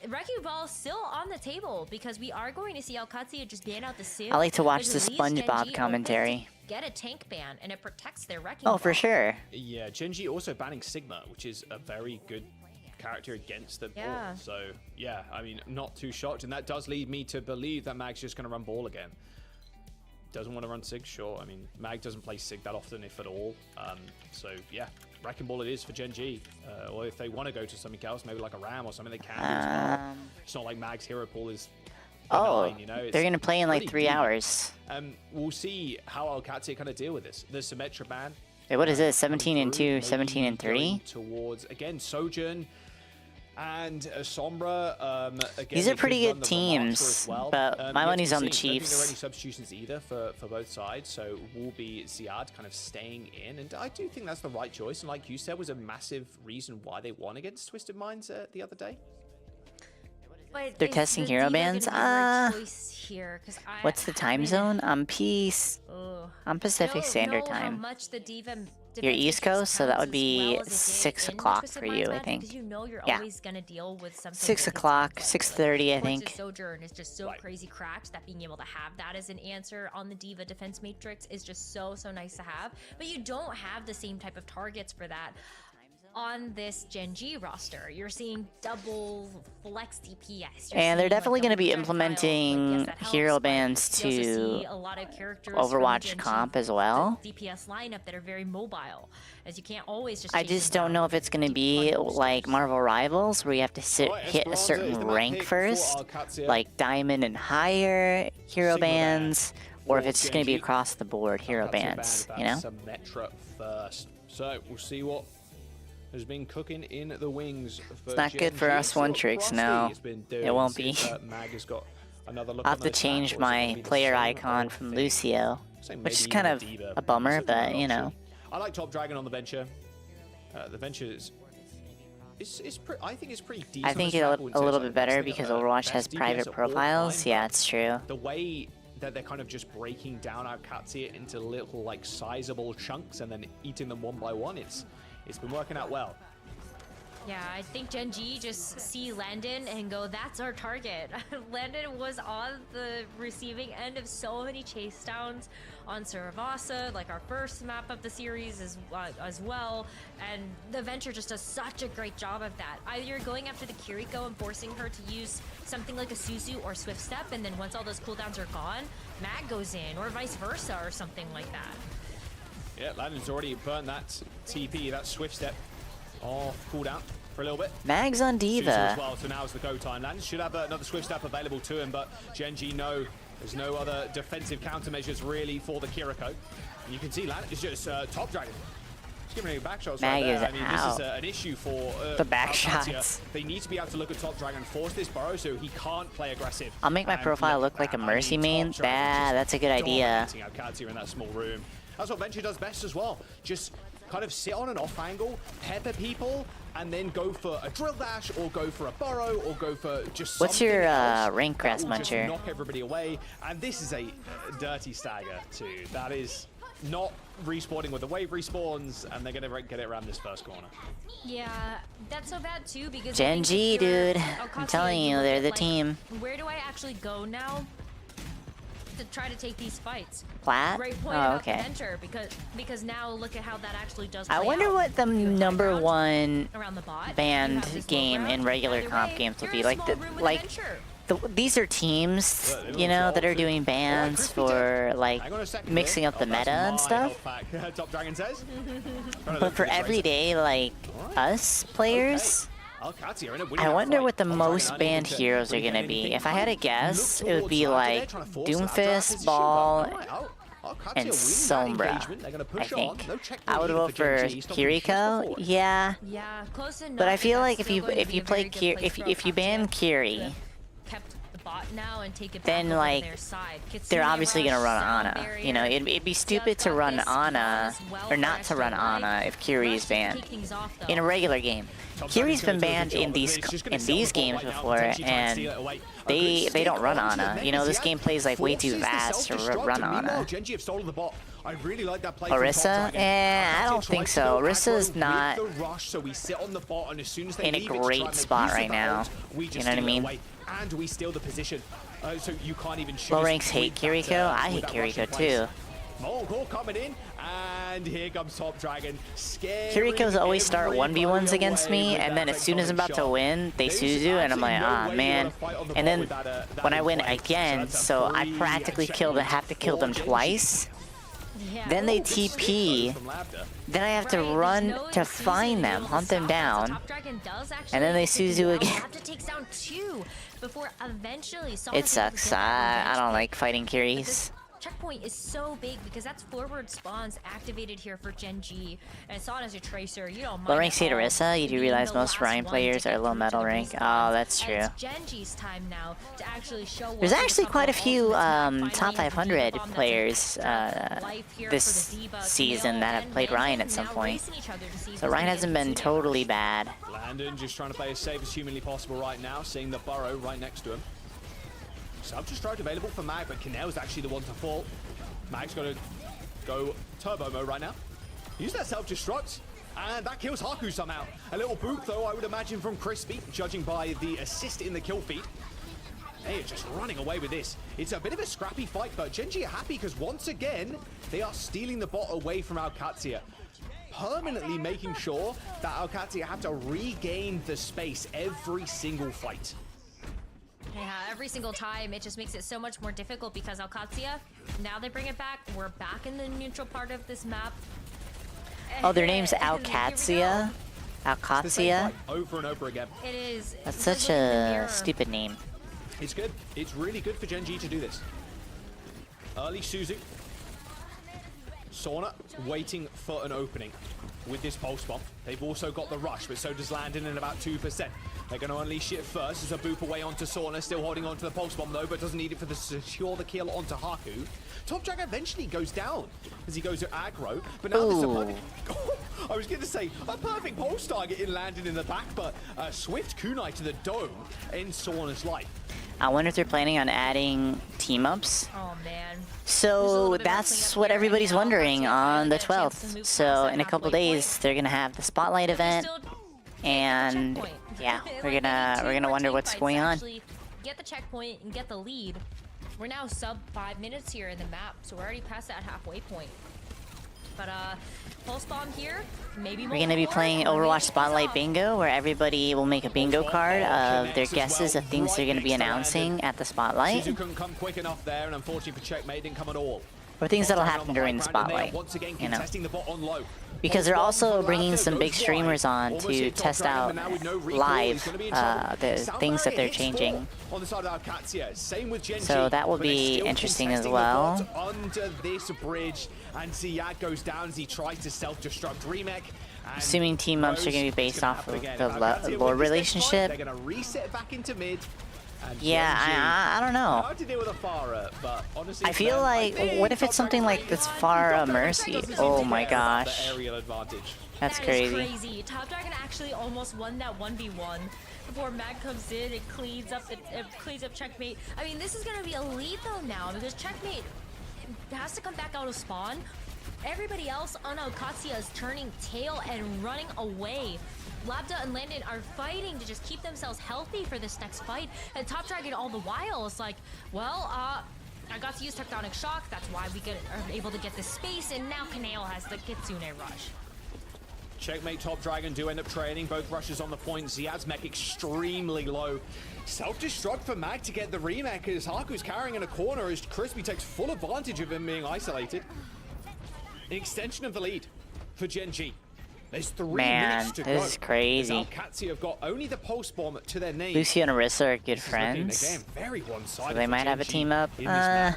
Wrecking Ball is still on the table because we are going to see Katsuya just ban out the Civ. I like to watch the SpongeBob commentary. Get a tank ban, and it protects their Wrecking Ball. Oh, for sure. Yeah, Gen.G also banning Sigma, which is a very good character against the Yeah. ball. So, yeah, I mean, not too shocked. And that does lead me to believe that Mag's just going to run ball again. Doesn't want to run Sig, sure. I mean, Mag doesn't play Sig that often, if at all. So, yeah, Wrecking Ball it is for Gen G. Or if they want to go to something else, maybe like a Ram or something, they can as well. It's not like Mag's hero pool is benign, you know? They're going to play in like 3 deep. hours. We'll see how OWCS kind of deal with this. The Symmetra ban. Wait, what is it? 17 and 2, 17 and 3? Towards, again, Sojourn and Sombra. Again, These are pretty good as teams, well. but my money's on the I don't think there are Chiefs. any substitutions either for both sides, so will be Ziad kind of staying in, and I do think that's the right choice, and like you said, was a massive reason why they won against Twisted Minds the other day. But They're is testing the hero Diva bands? gonna be the right choice here? 'Cause What's the time zone? I'm Pacific Standard How Time. much the Diva You're defense East Coast, so that counts would be as well as it did 6 in o'clock Twisted for Minds you, I match, think. because you know you're Yeah. always gonna deal with something 6 that is o'clock, complex. 6:30, I Forces think. Sojourn is just so Right. crazy cracked that being able to have that as an answer on the Diva defense matrix is just so nice to have. But you don't have the same type of targets for that on this Gen G roster. You're seeing double flex DPS. And they're definitely going to be implementing hero bands to Overwatch comp as well. DPS lineup that are very mobile, as you can't always just. I just don't know if it's going to be like Marvel Rivals, where you have to hit a certain rank first, like Diamond and higher hero bands, or if it's just going to be across the board hero bands, you know? Symmetra first. So we'll see what has been cooking in the wings. It's not good for us one tricks, no. It won't be. Mag has got another look I'll have to change my player icon from Lucio, which is kind of a bummer, but you know. I like Top Dragon on the Venture. The Venture is I think it's pretty decent. I think it's a little bit better because Overwatch has private profiles. Yeah, it's true. The way that they're kind of just breaking down our Katsuya into little like sizable chunks and then eating them one by one, it's been working out well. Yeah, I think Gen G just see Landon and go, that's our target. Landon was on the receiving end of so many chase downs on Saravasa, like our first map of the series as well. And the Venture just does such a great job of that. Either you're going after the Kiriko and forcing her to use something like a Suzu or Swift Step, and then once all those cooldowns are gone, Mag goes in, or vice versa, or something like that. Yeah, Landon's already burned that TP, that Swift Step off cooldown for a little bit. Mag's on Diva. As well, so now's the go time. Landon should have another Swift Step available to him, but Gen G, no, there's no other defensive countermeasures really for the Kiriko. And you can see Landon is just Top Dragon. Just giving a back shots right there. I mean, this is an issue for the back OWCS. shots. They need to be able to look at Top Dragon, force this burrow so he can't play aggressive. I'll make my profile look like a Mercy main. That's a good idea. OWCS in that small room. That's what Venture does best as well. Just kind of sit on an off angle, pepper people, and then go for a drill dash, or go for a burrow, or go for just What's something your else rank that grass will just muncher? knock everybody away. And this is a dirty stagger too. That is not respawning with the wave respawns, and they're gonna get it around this first corner. Yeah, that's so bad too, because Gen G, dude. I'm telling you, they're the team. Where do I actually go now to try to take these fights? Plat? Great point Oh, about okay. the Venture, because now look at how that actually does I play wonder out. what the You have number high ground one around the bot, you banned have this low game ground. in regular Either comp way, games will you're be. in a Like, small room with a Venture. these are teams, you know, that are doing bans for like mixing up the meta and stuff. Top Dragon says. But for everyday like us players, I wonder what the most banned heroes are gonna be. If I had to guess, it would be like Doomfist, Ball, and Sombra. I think I would vote for Kiriko. Yeah, Yeah, close enough. but I feel That's like if still you going to be a play very good place for if you ban Okazia Kiri, to kept the bot now and take it then, back over like, their side. they're Kitsune obviously gonna Rush, run Sound Ana. Barrier, You know, it'd be stupid just to got run this Ana, as well or for not to run extra life. Ana if Kiri Rush is to banned kick things off, though. in a regular game. Kiri's been banned in these games before, and they don't run Ana. You know, this game plays like way too fast to run Ana. I really like that play Orisa? I don't think so. Orisa's not in a great spot right now. You know what I mean? And we steal the position. So you can't even choose. Low ranks hate Kiriko. I hate Kiriko too. Molten Core coming in, and here comes Top Dragon. Kiriko's always start 1v1s against me, and then as soon as I'm about to win, they Suzu, and I'm like, ah, man. And then when I win again, so I practically have to kill them twice. Yeah. Then they TP. Then I have to run to find them, hunt them down, and then they Suzu again. It sucks. I don't like fighting Kiris. Checkpoint is so big because that's forward spawns activated here for Gen G, and it's on as a tracer. You don't mind. Low rank state Orisa, you do realize most Ryan players are low metal rank. Oh, that's true. It's Gen G's time now to actually show. There's actually quite a few top 500 players this season that have played Ryan at some point. So Ryan hasn't been totally bad. Landon just trying to play as safe as humanly possible right now, seeing the burrow right next to him. Self-destruct available for Mag, but Kinell's actually the one to fall. Mag's got to go turbo mode right now. Use that self-destruct, and that kills Haku somehow. A little boop, though, I would imagine, from Crispy, judging by the assist in the kill feed. They are just running away with this. It's a bit of a scrappy fight, but Gen G are happy because once again, they are stealing the bot away from OWCS. Permanently making sure that OWCS have to regain the space every single fight. Yeah, every single time. It just makes it so much more difficult because OWCS, now they bring it back. We're back in the neutral part of this map. Oh, their name's OWCS? OWCS? Over and over again. It is. That's such a stupid name. It's good. It's really good for Gen G to do this. Early Suzu. Sauna waiting for an opening with this pulse bomb. They've also got the rush, but so does Landon in about 2%. They're going to unleash it first. There's a boop away onto Sauna, still holding onto the pulse bomb though, but doesn't need it for the secure the kill onto Haku. Top Dragon eventually goes down as he goes to aggro, but now there's a perfect... I was going to say a perfect pulse target in Landon in the back, but a swift kunai to the dome ends Sauna's life. I wonder if they're planning on adding team-ups. Oh, man. So that's what everybody's wondering on the 12th. So in a couple days, they're gonna have the spotlight event, and yeah, we're gonna wonder what's going on. Get the checkpoint and get the lead. We're now sub 5 minutes here in the map, so we're already past that halfway point. But pulse bomb here, maybe more. We're gonna be playing Overwatch Spotlight Bingo, where everybody will make a bingo card of their guesses of things they're gonna be announcing at the spotlight, Suzu couldn't come quick enough there, and unfortunately for Checkmate, didn't come at all. or things that'll happen during the spotlight, you know. Because they're also bringing some big streamers on to test out live the things that they're changing. So that will be interesting as well. Under this bridge, and Ziad goes down as he tries to self-destruct Remake. Assuming team-ups are going to be based off of the lore relationship. They're going to reset back into mid. Yeah, I don't know. Hard to deal with a Pharah, but honestly, I feel like, what if it's something like this Pharah Mercy? Oh my gosh. That's crazy. Top Dragon actually almost won that 1v1 before Mag comes in and cleans up Checkmate. I mean, this is going to be a lead though now because Checkmate has to come back out of spawn. Everybody else on OWCS is turning tail and running away. Labda and Landon are fighting to just keep themselves healthy for this next fight. And Top Dragon all the while is like, well, I got to use Tectonic Shock. That's why we are able to get this space. And now Kaneo has the Kitsune Rush. Checkmate, Top Dragon do end up trading. Both rushes on the point. Ziad's mech extremely low. Self-destruct for Mag to get the remake as Haku's carrying in a corner as Crispy takes full advantage of him being isolated. An extension of the lead for Gen G. There's 3 minutes to go. This is crazy. OWCS have got only the pulse bomb to their name. Lucio and Orisa are good friends, again, very so they might have a team up. I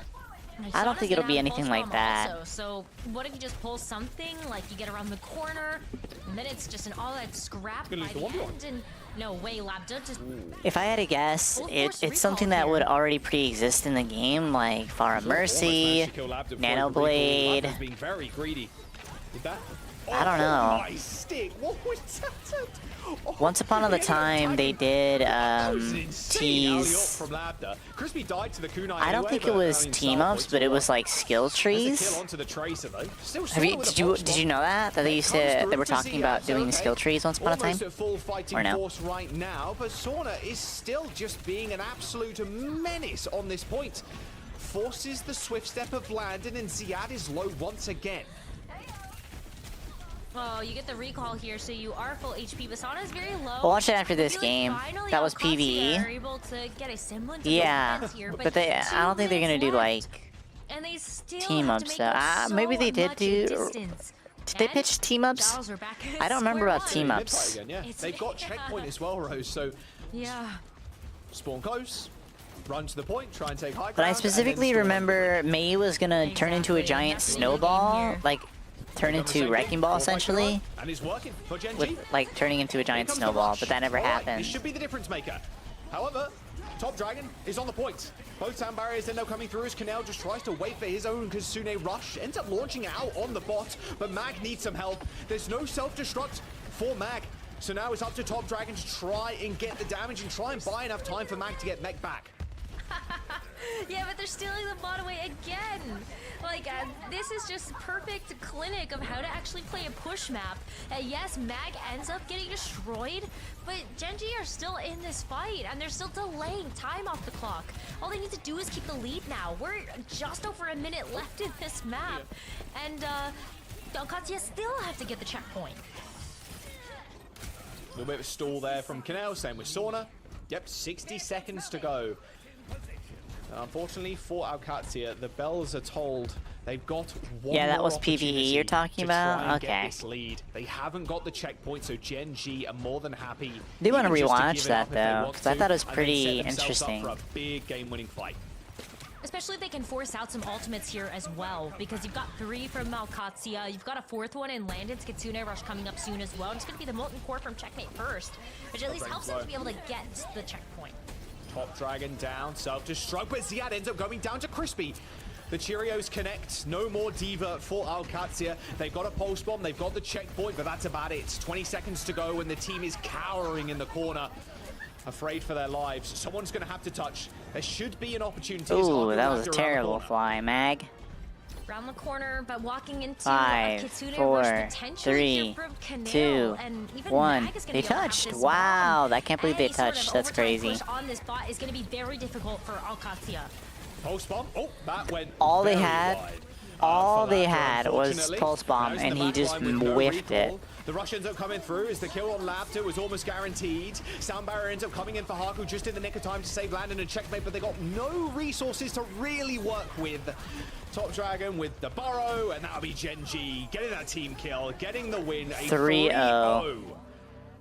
don't think it'll be anything like that. Also, so what if you just pull something, like you get around the corner, and then it's just an all-out scrap by the end, and no way, Labda just... If I had to guess, it's something that would already pre-exist in the game, like Pharah Mercy, Nano Blade. Being very greedy. Did that? I don't know. My stick. What was that? Once upon a time, they did tease. I don't think it was team ups, but it was like skill trees. Did you know that they used to? They were talking about doing skill trees once upon a time, or no? Right now, but Sauna is still just being an absolute menace on this point. forces the swift step of Landon, and Ziad is low once again. Oh, you get the recall here, so you are full HP. Basana is very low. We'll watch it after this game. That was PvE. Are able to get a semblance Yeah, of here, but I don't think they're gonna do like and they still team have to ups make though. up so Maybe they did much do. distance. Did they pitch team ups? Giles are back at I don't remember square about team one. ups. Again, yeah. They've got checkpoint as well, Rose. So Yeah. spawn close, run to the point, try and take high ground. But I specifically remember Mei was gonna turn into a giant That's the name of the game snowball, here. like turn into a wrecking ball essentially, And it's working for Gen G. with like turning into a giant Here comes the snowball. rush. But that never All right, happened. This should be the difference maker. However, Top Dragon is on the point. Both sound barriers end up coming through as Canal just tries to wait for his own Kazune rush. Ends up launching out on the bot, but Mag needs some help. There's no self-destruct for Mag. So now it's up to Top Dragon to try and get the damage and try and buy enough time for Mag to get mech back. Yeah, but they're stealing the bot away again. Like, this is just perfect clinic of how to actually play a push map. Yes, Mag ends up getting destroyed, but Gen G are still in this fight, and they're still delaying time off the clock. All they need to do is keep the lead now. We're just over a minute left in this map, and OWCS still have to get the checkpoint. A little bit of a stall there from Canal, same with Sauna. Yep, 60 seconds to go. Unfortunately for OWCS, the bells are told they've got one Yeah, that more was PvE you're opportunity talking to try about? and get Okay. this lead. They haven't got the checkpoint, so Gen G are more than happy. They wanna even just to rewatch give it that, up if they though, want 'cause I to, thought it was and then pretty set themselves interesting. up for a big game-winning fight. Especially if they can force out some ultimates here as well, because you've got 3 from OWCS, you've got a 4th one in Landon's Kitsune Rush coming up soon as well, and it's going to be the Molten Core from Checkmate first, which at least helps them to be able to get the checkpoint. Top Dragon down, self-destruct, but Ziad ends up going down to Crispy. The Cheerios connect, no more Diva for OWCS. They've got a pulse bomb, they've got the checkpoint, but that's about it. 20 seconds to go and the team is cowering in the corner, afraid for their lives. Someone's going to have to touch. There should be an opportunity. as Ooh, Argo that was a wrapped around the terrible corner. fly, Mag. Round the corner, but walking into 5, a Kitsune 4, Rush potentially 3, here from Canal, 2, and even 1. Mag is gonna They be able to have touched. this Wow, bomb. I can't believe they Any sort of touched. That's overtime crazy. push on this bot is going to be very difficult for OWCS. Pulse bomb. Oh, that went All they very had- wide. all For they Lapter, had was unfortunately. pulse bomb, There's the and he back just line with no whiffed it. recall. The rush ends up coming through as the kill on Lapter was almost guaranteed. Sound Barrier ends up coming in for Haku just in the nick of time to save Landon and checkmate, but they got no resources to really work with. Top Dragon with the burrow, and that'll be Gen G getting that team kill, getting the win. A 3-0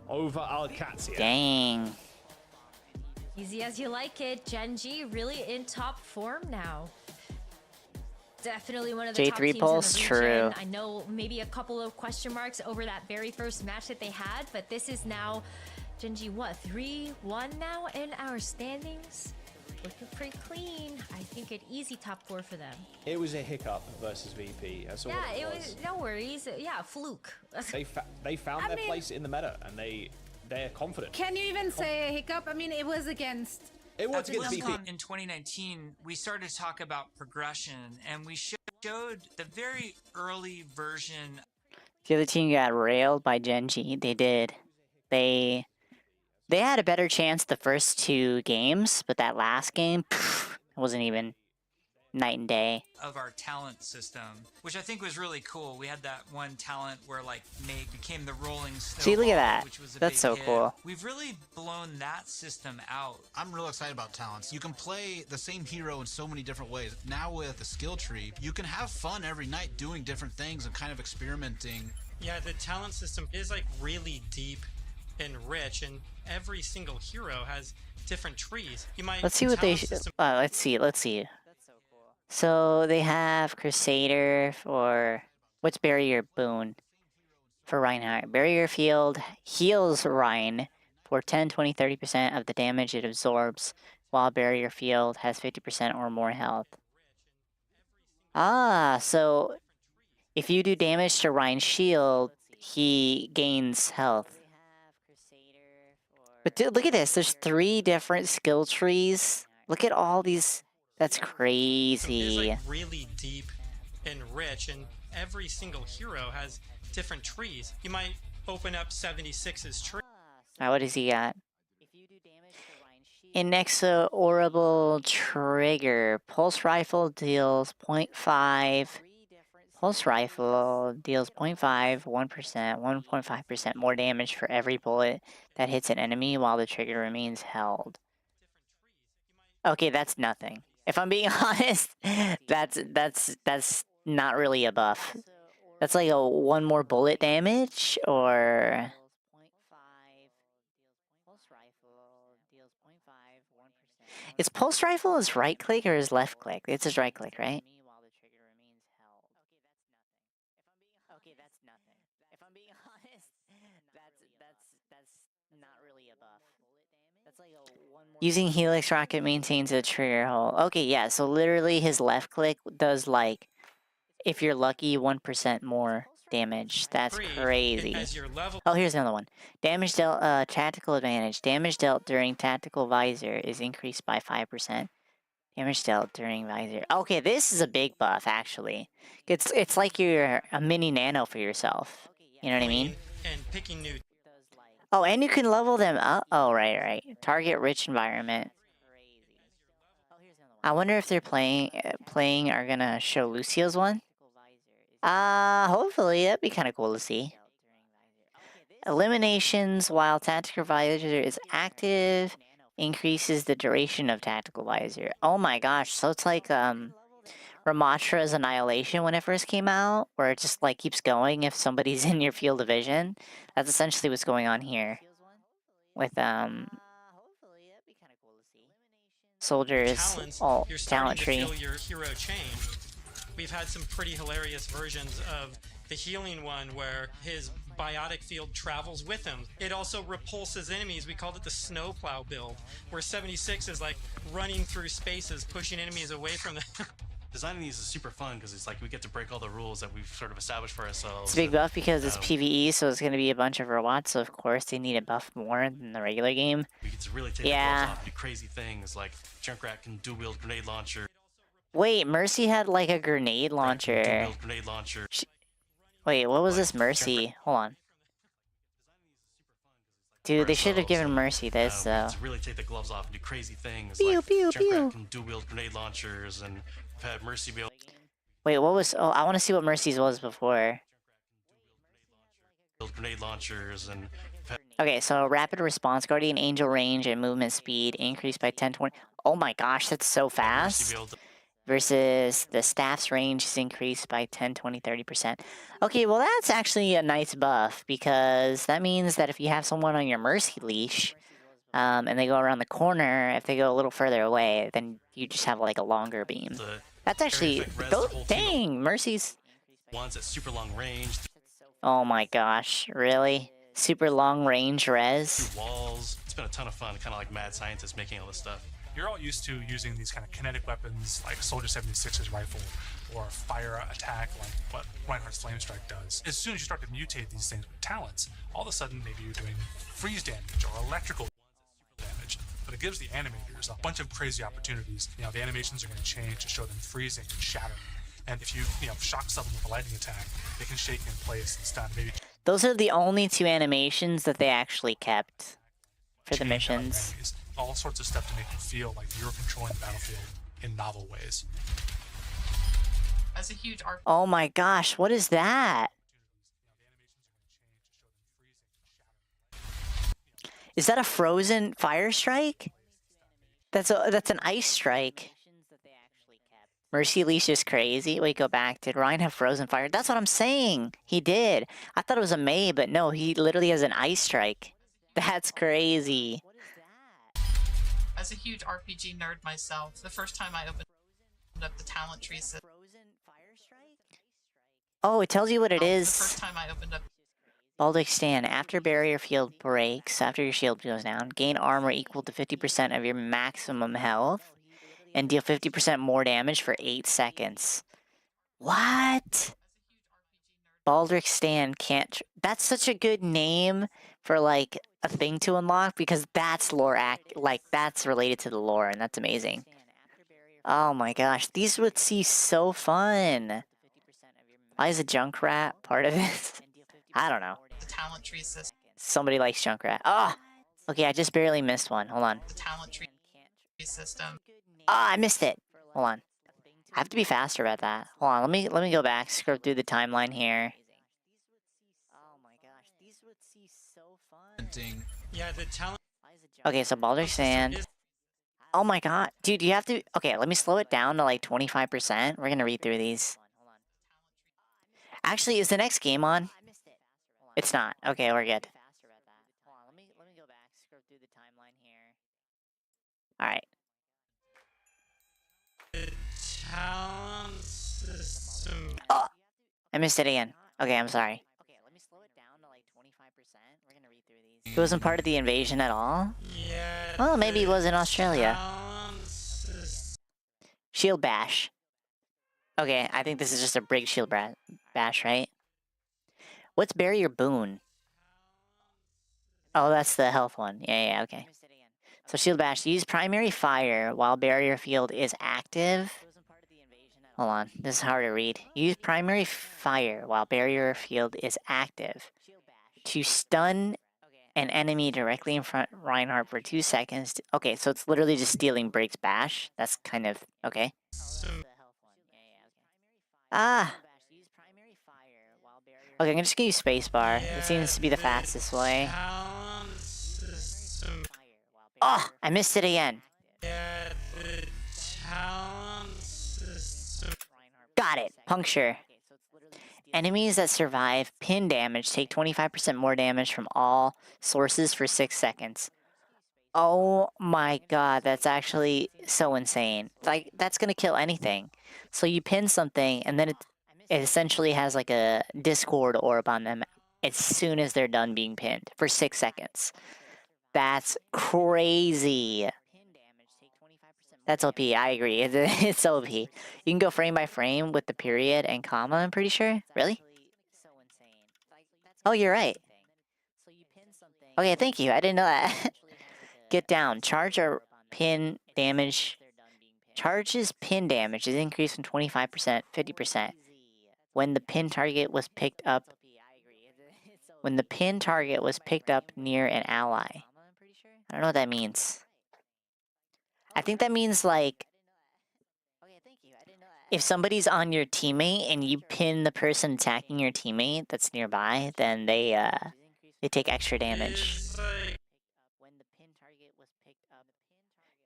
over OWCS. Dang. Easy as you like it. Gen G really in top form now. Definitely one of the top J3 teams pulse, in the region. true. I know maybe a couple of question marks over that very first match that they had, but this is now Gen G, what, 3-1 now in our standings? Looking pretty clean. I think an easy top 4 for them. It was a hiccup versus VP. That's all Yeah, it it was. was, no worries. Yeah, fluke. They found I their mean- place in the meta, and they're confident. Can you even say a hiccup? I mean, it was against... It was At against VP. BlizzCon in 2019, we started to talk about progression, and we showed the very early version. The other team got railed by Gen G. They did. They had a better chance the first 2 games, but that last game, it wasn't even night and day. Of our talent system, which I think was really cool. We had that one talent where like Meg became the rolling snowball. See, look at that. Which was a That's big so hit. cool. We've really blown that system out. I'm real excited about talents. You can play the same hero in so many different ways. Now with the skill tree, you can have fun every night doing different things and kind of experimenting. Yeah, the talent system is like really deep and rich, and every single hero has different trees. You might Let's see what they. talent system- Let's see. So they have Crusader for what's Barrier Boon for Reinhardt. Barrier Field heals Rein for 10, 20, 30% of the damage it absorbs, while Barrier Field has 50% or more health. Ah, so if you do damage to Rein's shield, he gains health. But dude, look at this. There's 3 different skill trees. Look at all these. That's is crazy. like really deep and rich, and every single hero has different trees. You might open up 76's tree. What does he got? Inexorable trigger. Pulse rifle deals 0.5. Pulse rifle deals 0.5, 1%, 1.5% more damage for every bullet that hits an enemy while the trigger remains held. Okay, that's nothing. If I'm being honest, that's not really a buff. That's like a 1 more bullet damage, or... Is pulse rifle his right click or his left click? It's his right click, right? Okay, that's nothing. If I'm being honest, that's not really a buff. That's like a 1 more... Using Helix Rocket maintains a trigger hole. Okay, yeah, so literally his left click does like, if you're lucky, 1% more damage. That's crazy. Oh, here's another one. Damage dealt, tactical advantage. Damage dealt during tactical visor is increased by 5%. Damage dealt during visor. Okay, this is a big buff, actually. It's like you're a mini nano for yourself. You know what I mean? And picking new. Oh, and you can level them up. Oh, right. Target rich environment. I wonder if they're playing are gonna show Lucio's one. Hopefully that'd be kind of cool to see. Eliminations while tactical visor is active increases the duration of tactical visor. Oh my gosh, so it's like Ramatra's Annihilation when it first came out, where it just like keeps going if somebody's in your field of vision. That's essentially what's going on here with soldiers. You're talent tree. to feel your hero change. We've had some pretty hilarious versions of the healing one where his biotic field travels with him. It also repulses enemies. We called it the snowplow build, where 76 is like running through spaces, pushing enemies away from them. Designing these is super fun because it's like we get to break all the rules that we've sort of established for ourselves. It's a big buff because it's PvE, so it's going to be a bunch of robots, so of course they need a buff more than the regular game. We get to really take the gloves off and do crazy things like Junkrat can dual-wield grenade launcher. Wait, Mercy had like a grenade launcher. Wait, what was this Mercy? Hold on. Dude, they should have given Mercy this, though. To really take the gloves off and do crazy things pew, like pew, Junkrat can dual-wield grenade launchers, and we've had Mercy be able... Wait, what was... Oh, I want to see what Mercy's was before. Grenade launchers and... Okay, so Rapid Response Guardian, Angel Range, and Movement Speed increased by 10-20... Oh my gosh, that's so fast! Versus the Staff's range is increased by 10, 20, 30%. Okay, well that's actually a nice buff, because that means that if you have someone on your Mercy leash, and they go around the corner, if they go a little further away, then you just have like a longer beam. That's actually... Dang, Mercy's... Ones at super long range. Oh my gosh, really? Super long range res? Walls. It's been a ton of fun, kind of like mad scientists making all this stuff. You're all used to using these kind of kinetic weapons like Soldier 76's rifle or fire attack like what Reinhardt's Flame Strike does. As soon as you start to mutate these things with talents, all of a sudden maybe you're doing freeze damage or electrical damage. But it gives the animators a bunch of crazy opportunities. You know, the animations are going to change to show them freezing and shattering. And if you shock someone with a lightning attack, they can shake in place and stun. Maybe those are the only 2 animations that they actually kept for the missions. All sorts of stuff to make you feel like you're controlling the battlefield in novel ways. As a huge art. Oh my gosh, what is that? Is that a frozen fire strike? That's an ice strike. Mercy Leash is crazy. Wait, go back. Did Ryan have frozen fire? That's what I'm saying. He did. I thought it was a May, but no, he literally has an ice strike. That's crazy. As a huge RPG nerd myself, the first time I opened up the talent tree system. Oh, it tells you what it is. The first time I opened up. Baldic Stand. After barrier field breaks, after your shield goes down, gain armor equal to 50% of your maximum health, and deal 50% more damage for 8 seconds. What? Baldric Stand can't... That's such a good name for, like, a thing to unlock, because that's lore that's related to the lore, and that's amazing. Oh my gosh, these would see so fun. Why is a Junkrat part of this? I don't know. The talent tree system. Somebody likes Junkrat. Oh! Okay, I just barely missed one. Hold on. The talent tree. system. Ah, I missed it. Hold on. I have to be faster at that. Hold on, let me go back, scrub through the timeline here. Oh my gosh, these would see so fun. Yeah, the talent. Okay, so Baldur's Sand. Oh my god. Dude, you have to... Okay, let me slow it down to like 25%. We're gonna read through these. Actually, is the next game on? It's not. Okay, we're good. Hold on, let me go back, scrub through the timeline here. Alright. Talent system. Oh! I missed it again. Okay, I'm sorry. Okay, let me slow it down to like 25%. We're gonna read through these. He wasn't part of the invasion at all? Yeah. Well, maybe he was in Australia. Shield bash. Okay, I think this is just a brig shield bash, right? What's barrier boon? Oh, that's the health one. Yeah, okay. So shield bash, use primary fire while barrier field is active. Hold on, this is hard to read. Use primary fire while barrier field is active to stun an enemy directly in front of Reinhardt for 2 seconds. Okay, so it's literally just stealing Briggs bash. That's kind of... okay. Ah! Okay, I'm just gonna use spacebar. It seems to be the fastest way. Oh! I missed it again! Got it! Puncture. Enemies that survive pin damage take 25% more damage from all sources for 6 seconds. Oh my god, that's actually so insane. Like, that's gonna kill anything. So you pin something, and then it essentially has like a Discord orb on them as soon as they're done being pinned for 6 seconds. That's crazy. That's OP, I agree. It's OP. You can go frame by frame with the period and comma, I'm pretty sure. Really? Oh, you're right. Okay, thank you. I didn't know that. Get down. Charge or pin damage. Charges pin damage is increased from 25% 50% when the pin target was picked up. When the pin target was picked up near an ally. I don't know what that means. I think that means like if somebody's on your teammate and you pin the person attacking your teammate that's nearby, then they take extra damage.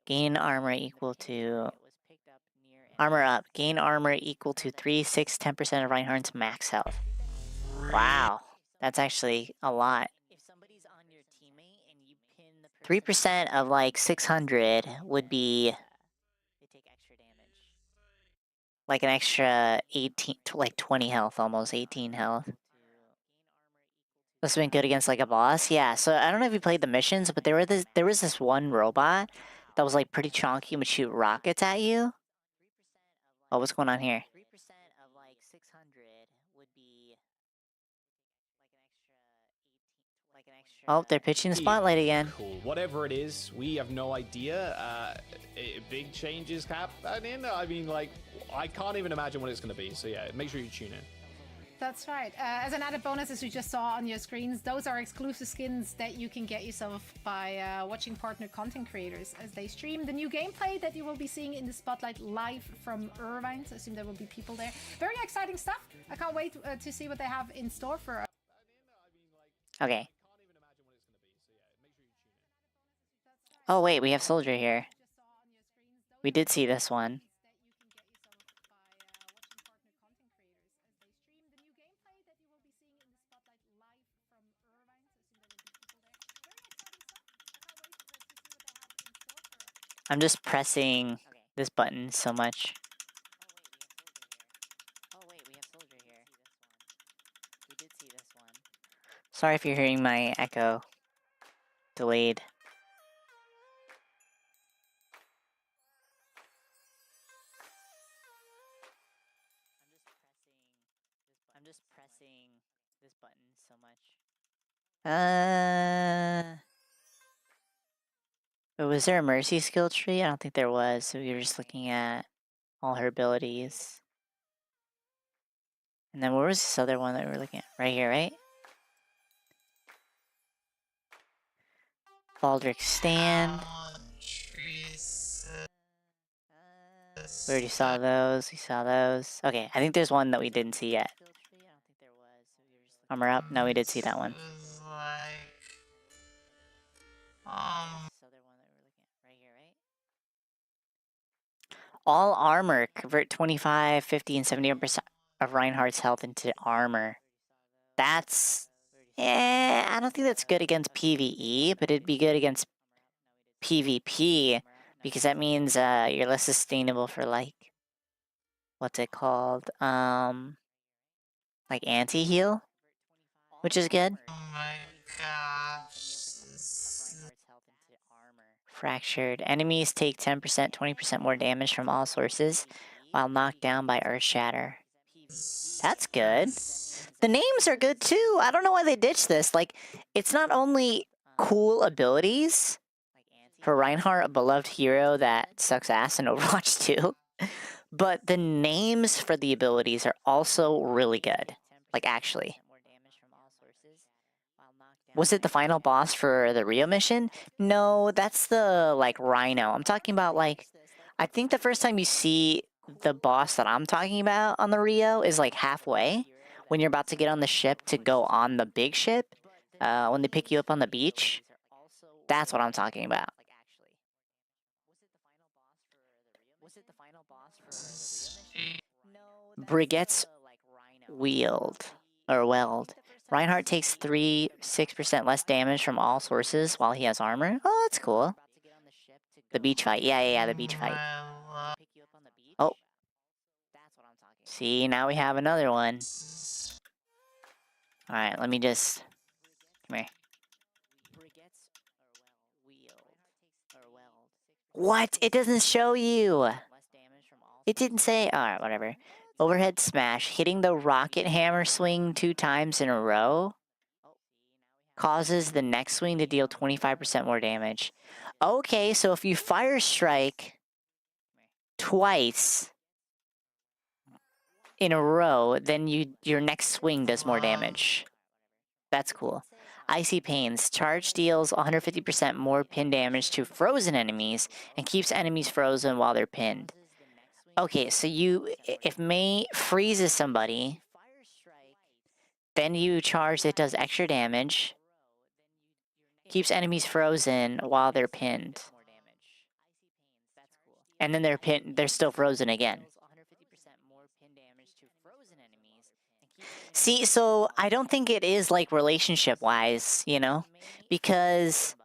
Gain armor equal to... Armor up. Gain armor equal to 3, 6, 10% of Reinhardt's max health. Wow. That's actually a lot. 3% of like 600 would be like an extra 18, like 20 health, almost 18 health. Must have been good against like a boss. Yeah, so I don't know if you played the missions, but there was this one robot that was like pretty chonky and would shoot rockets at you. Oh, what's going on here? Oh, they're pitching the spotlight again. Cool. Whatever it is, we have no idea. Big changes happening. I mean, like, I can't even imagine what it's going to be. So yeah, make sure you tune in. That's right. As an added bonus, as you just saw on your screens, those are exclusive skins that you can get yourself by watching partner content creators as they stream the new gameplay that you will be seeing in the spotlight live from Irvine. So I assume there will be people there. Very exciting stuff. I can't wait to see what they have in store for us. Okay. Oh wait, we have Soldier here. We did see this one. I'm just pressing this button so much. Oh wait, we have Soldier here. We did see this one. Sorry if you're hearing my echo. Delayed. I'm just pressing this button so much. But was there a Mercy skill tree? I don't think there was, so we were just looking at all her abilities. And then where was this other one that we were looking at? Right here, right? Baldric Stand. We already saw those. We saw those. Okay, I think there's one that we didn't see yet. Armor up. No, we did see that one. All armor. Convert 25, 50, and 70% of Reinhardt's health into armor. That's... I don't think that's good against PvE, but it'd be good against PvP, because that means you're less sustainable for, like... What's it called? Like anti-heal? Which is good. Oh my gosh. Fractured. Enemies take 10%, 20% more damage from all sources, while knocked down by Earth Shatter. That's good. The names are good too. I don't know why they ditched this. Like, it's not only cool abilities for Reinhardt, a beloved hero that sucks ass in Overwatch 2, but the names for the abilities are also really good. Like, actually. Was it the final boss for the Rio mission? No, that's the, like, Rhino. I'm talking about, like... I think the first time you see the boss that I'm talking about on the Rio is, like, halfway. When you're about to get on the ship to go on the big ship. When they pick you up on the beach. That's what I'm talking about. Brigette's wield. Or weld. Reinhardt takes 6% less damage from all sources while he has armor. Oh, that's cool. The beach fight. Yeah, the beach fight. Oh. See, now we have another one. Alright, let me just... Come here. What? It doesn't show you! It didn't say... Alright, whatever. Overhead smash. Hitting the rocket hammer swing 2 times in a row causes the next swing to deal 25% more damage. Okay, so if you fire strike twice in a row, then your next swing does more damage. That's cool. Icy Pains. Charge deals 150% more pin damage to frozen enemies and keeps enemies frozen while they're pinned. Okay, so if Mei freezes somebody, then you charge it does extra damage. Keeps enemies frozen while they're pinned. And then they're still frozen again. See, so I don't think it is like relationship-wise, you know? Because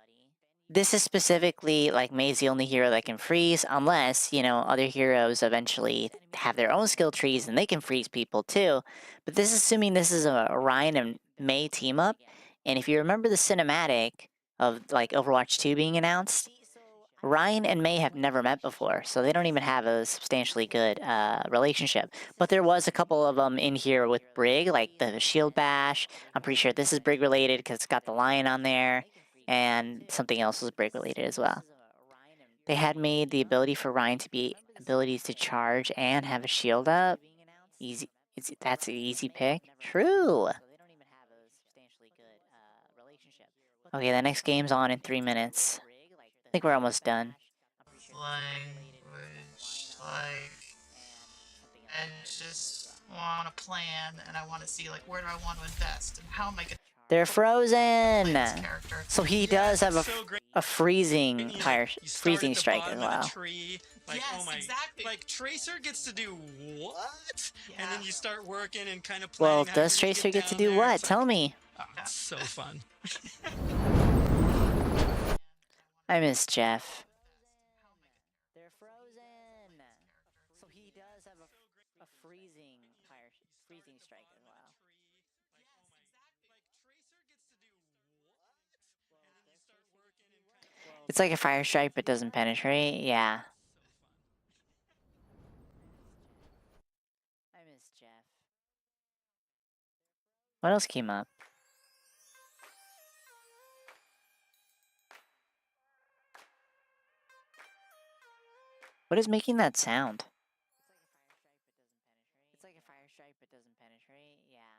this is specifically like Mei's the only hero that can freeze, unless, you know, other heroes eventually have their own skill trees and they can freeze people too. But this is assuming this is a Ryan and Mei team-up. And if you remember the cinematic of like Overwatch 2 being announced, Ryan and Mei have never met before, so they don't even have a substantially good relationship. But there was a couple of them in here with Brig, like the Shield Bash. I'm pretty sure this is Brig related because it's got the lion on there, and something else was Brig related as well. They had made the ability for Ryan to be abilities to charge and have a shield up. Easy. That's an easy pick. True. Okay, the next game's on in 3 minutes. I think we're almost done. Language, like, and just want a plan, and I want to see, like, where do I want to invest, and how am I going to... They're frozen! So he does have a freezing freezing strike as well. Like, yes, oh my, exactly. Like, Tracer gets to do what? Yeah. And then you start working and kind of Well, playing. does Tracer get to do what? Tell me. Oh, it's so fun. I miss Jeff. They're frozen. So he does have a freezing strike as well. It's like a fire strike but doesn't penetrate. Yeah. I miss Jeff. What else came up? What is making that sound? It's like a fire strike but doesn't penetrate. Yeah.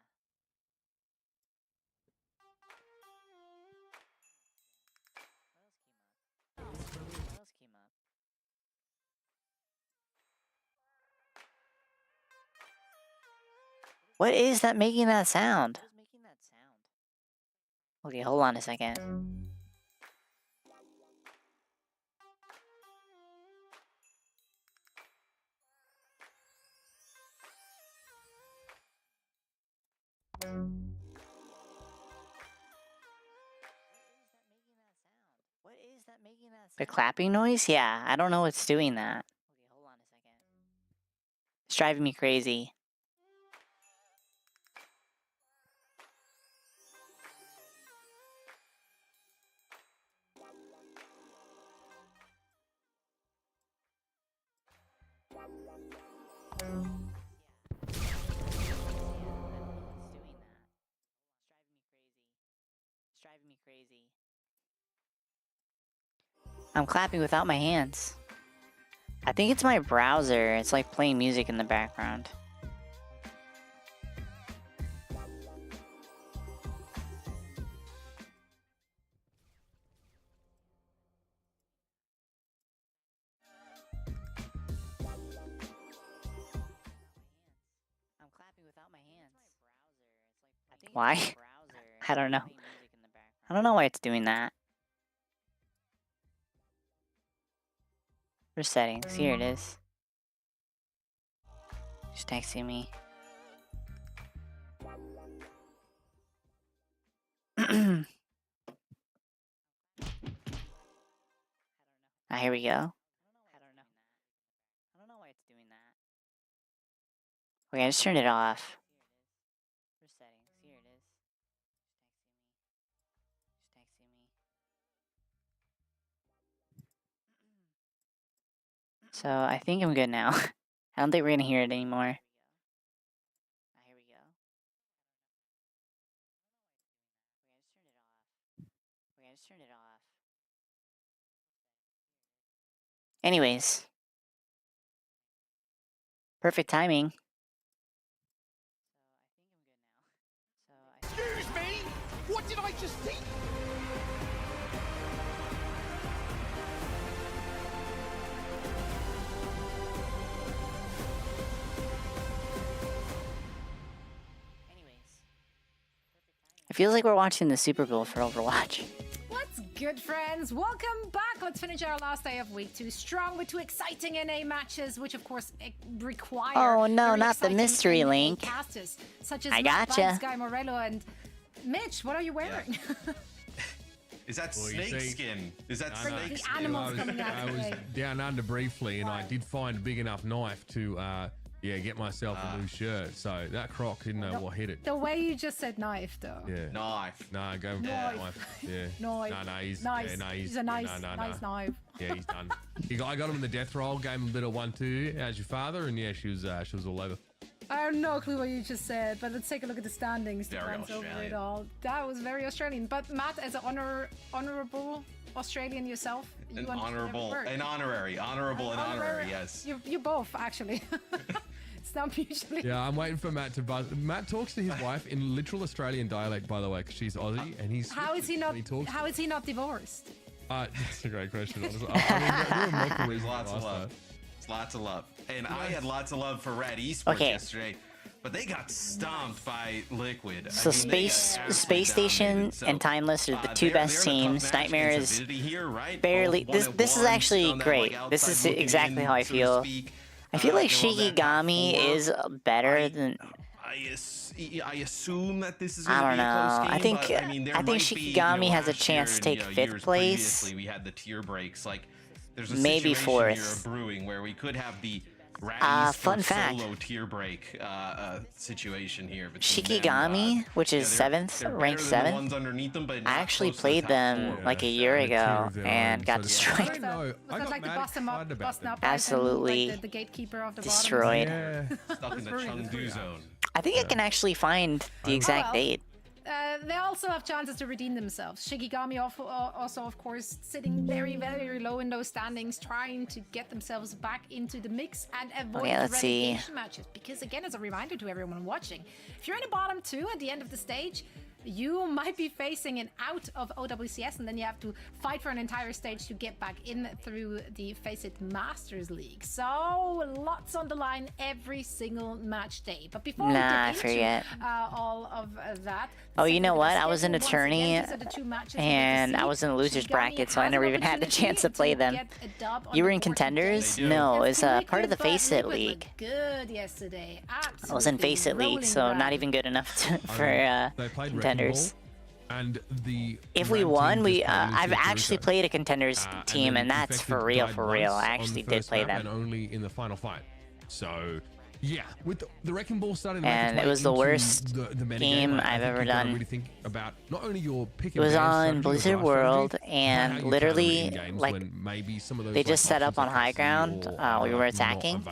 What else came up? What is that making that sound? Okay, hold on a second. The clapping noise? Yeah, I don't know what's doing that. It's driving me crazy. I'm clapping without my hands. I think it's my browser. It's like playing music in the background. I'm clapping without my hands. Why? I don't know. I don't know why it's doing that. For settings, here it is. Just texting me. Here we go. I don't know why it's doing that. Okay, I just turned it off. For settings, here it is. Just texting me. So I think I'm good now. I don't think we're gonna hear it anymore. Here we go. Okay, I just turned it off. Anyways. Perfect timing. Excuse me? What did I just see? It feels like we're watching the Super Bowl for Overwatch. What's good, friends? Welcome back. Let's finish our last day of week 2 strong with 2 exciting NA matches, which of course require. Oh no, very not the exciting mystery NA link. Casters, such as I Matt gotcha. Banks, Guy Morello, and Mitch. What are you wearing? Is that snake skin? Is that snake The skin? animals coming out I was today. down under briefly, and I did find a big enough knife to, get myself a new shirt. So that croc didn't know what hit it. The way you just said knife, though. Yeah. Knife. No, go for Knife. knife. Yeah. Knife. No, he's Nice. Yeah, no, He's a nice, no, nice knife. Yeah, he's done. I got him in the death roll, gave him a bit of 1-2 as your father, and yeah, she was all over. I have no clue what you just said, but let's take a look at the standings to Very glance over it Australian. all. That was very Australian. But Matt, as an honorable Australian yourself, you An understand every honorable, word. an honorary, honorary, yes. You both, actually. It's not mutually. Yeah, I'm waiting for Matt to buzz. Matt talks to his wife in literal Australian dialect, by the way, because she's Aussie, and he's How is he not? when he talks. How is he not divorced? That's a great question. Honestly. I mean, There's lots of love. It's lots of love. And I had lots of love for Rad Esports Okay. yesterday, but they got stomped by Liquid. So I mean, they Space got Space Station dominated. So, and Timeless are the two they're best in a tough teams. match Nightmare against is Avidity here, right? barely. Both This is 1-1, actually on that, great. like, This is outside looking exactly in, how I so to feel. speak. I feel like They're on that top Shikigami 4. is better than. I assume that this is I going to don't be a close know. game, I think but, I mean, there I think might be, Shikigami has a last chance year to and, take years fifth place. previously, we had the tier breaks. Like, there's a Maybe situation here fourth. of brewing where we could have the Fun fact. solo tier break situation here. Shikigami, which is seventh, ranked seventh. I actually played them like a year ago and got destroyed. Was that like the busting up item, Absolutely like the gatekeeper of the destroyed. Stuck in the Chengdu zone. I think I can actually find the exact date. They also have chances to redeem themselves. Shikigami also, of course, sitting very, very low in those standings, trying to get themselves back into the mix and avoid Okay, the let's see. relegation matches. Because again, as a reminder to everyone watching, if you're in the bottom 2 at the end of the stage, you might be facing an out of OWCS, and then you have to fight for an entire stage to get back in through the Face It Masters League. So lots on the line every single match day. But before we get into all of that, oh, you know what? I was an attorney, and I was in the losers bracket, so I never even had the chance to play them. You were in contenders? No, it was part of the Face It League. Good yesterday. I was in Face It League, so not even good enough for contenders. And if we won, I've actually played a contenders team, and that's for real, for real. I actually did play them. And only in the final fight. So yeah, with the Wrecking Ball starting, and it was the worst game I've ever done. Really think about not only your pick. It was on Blizzard World, and literally, like, they just set up on high ground. We were attacking.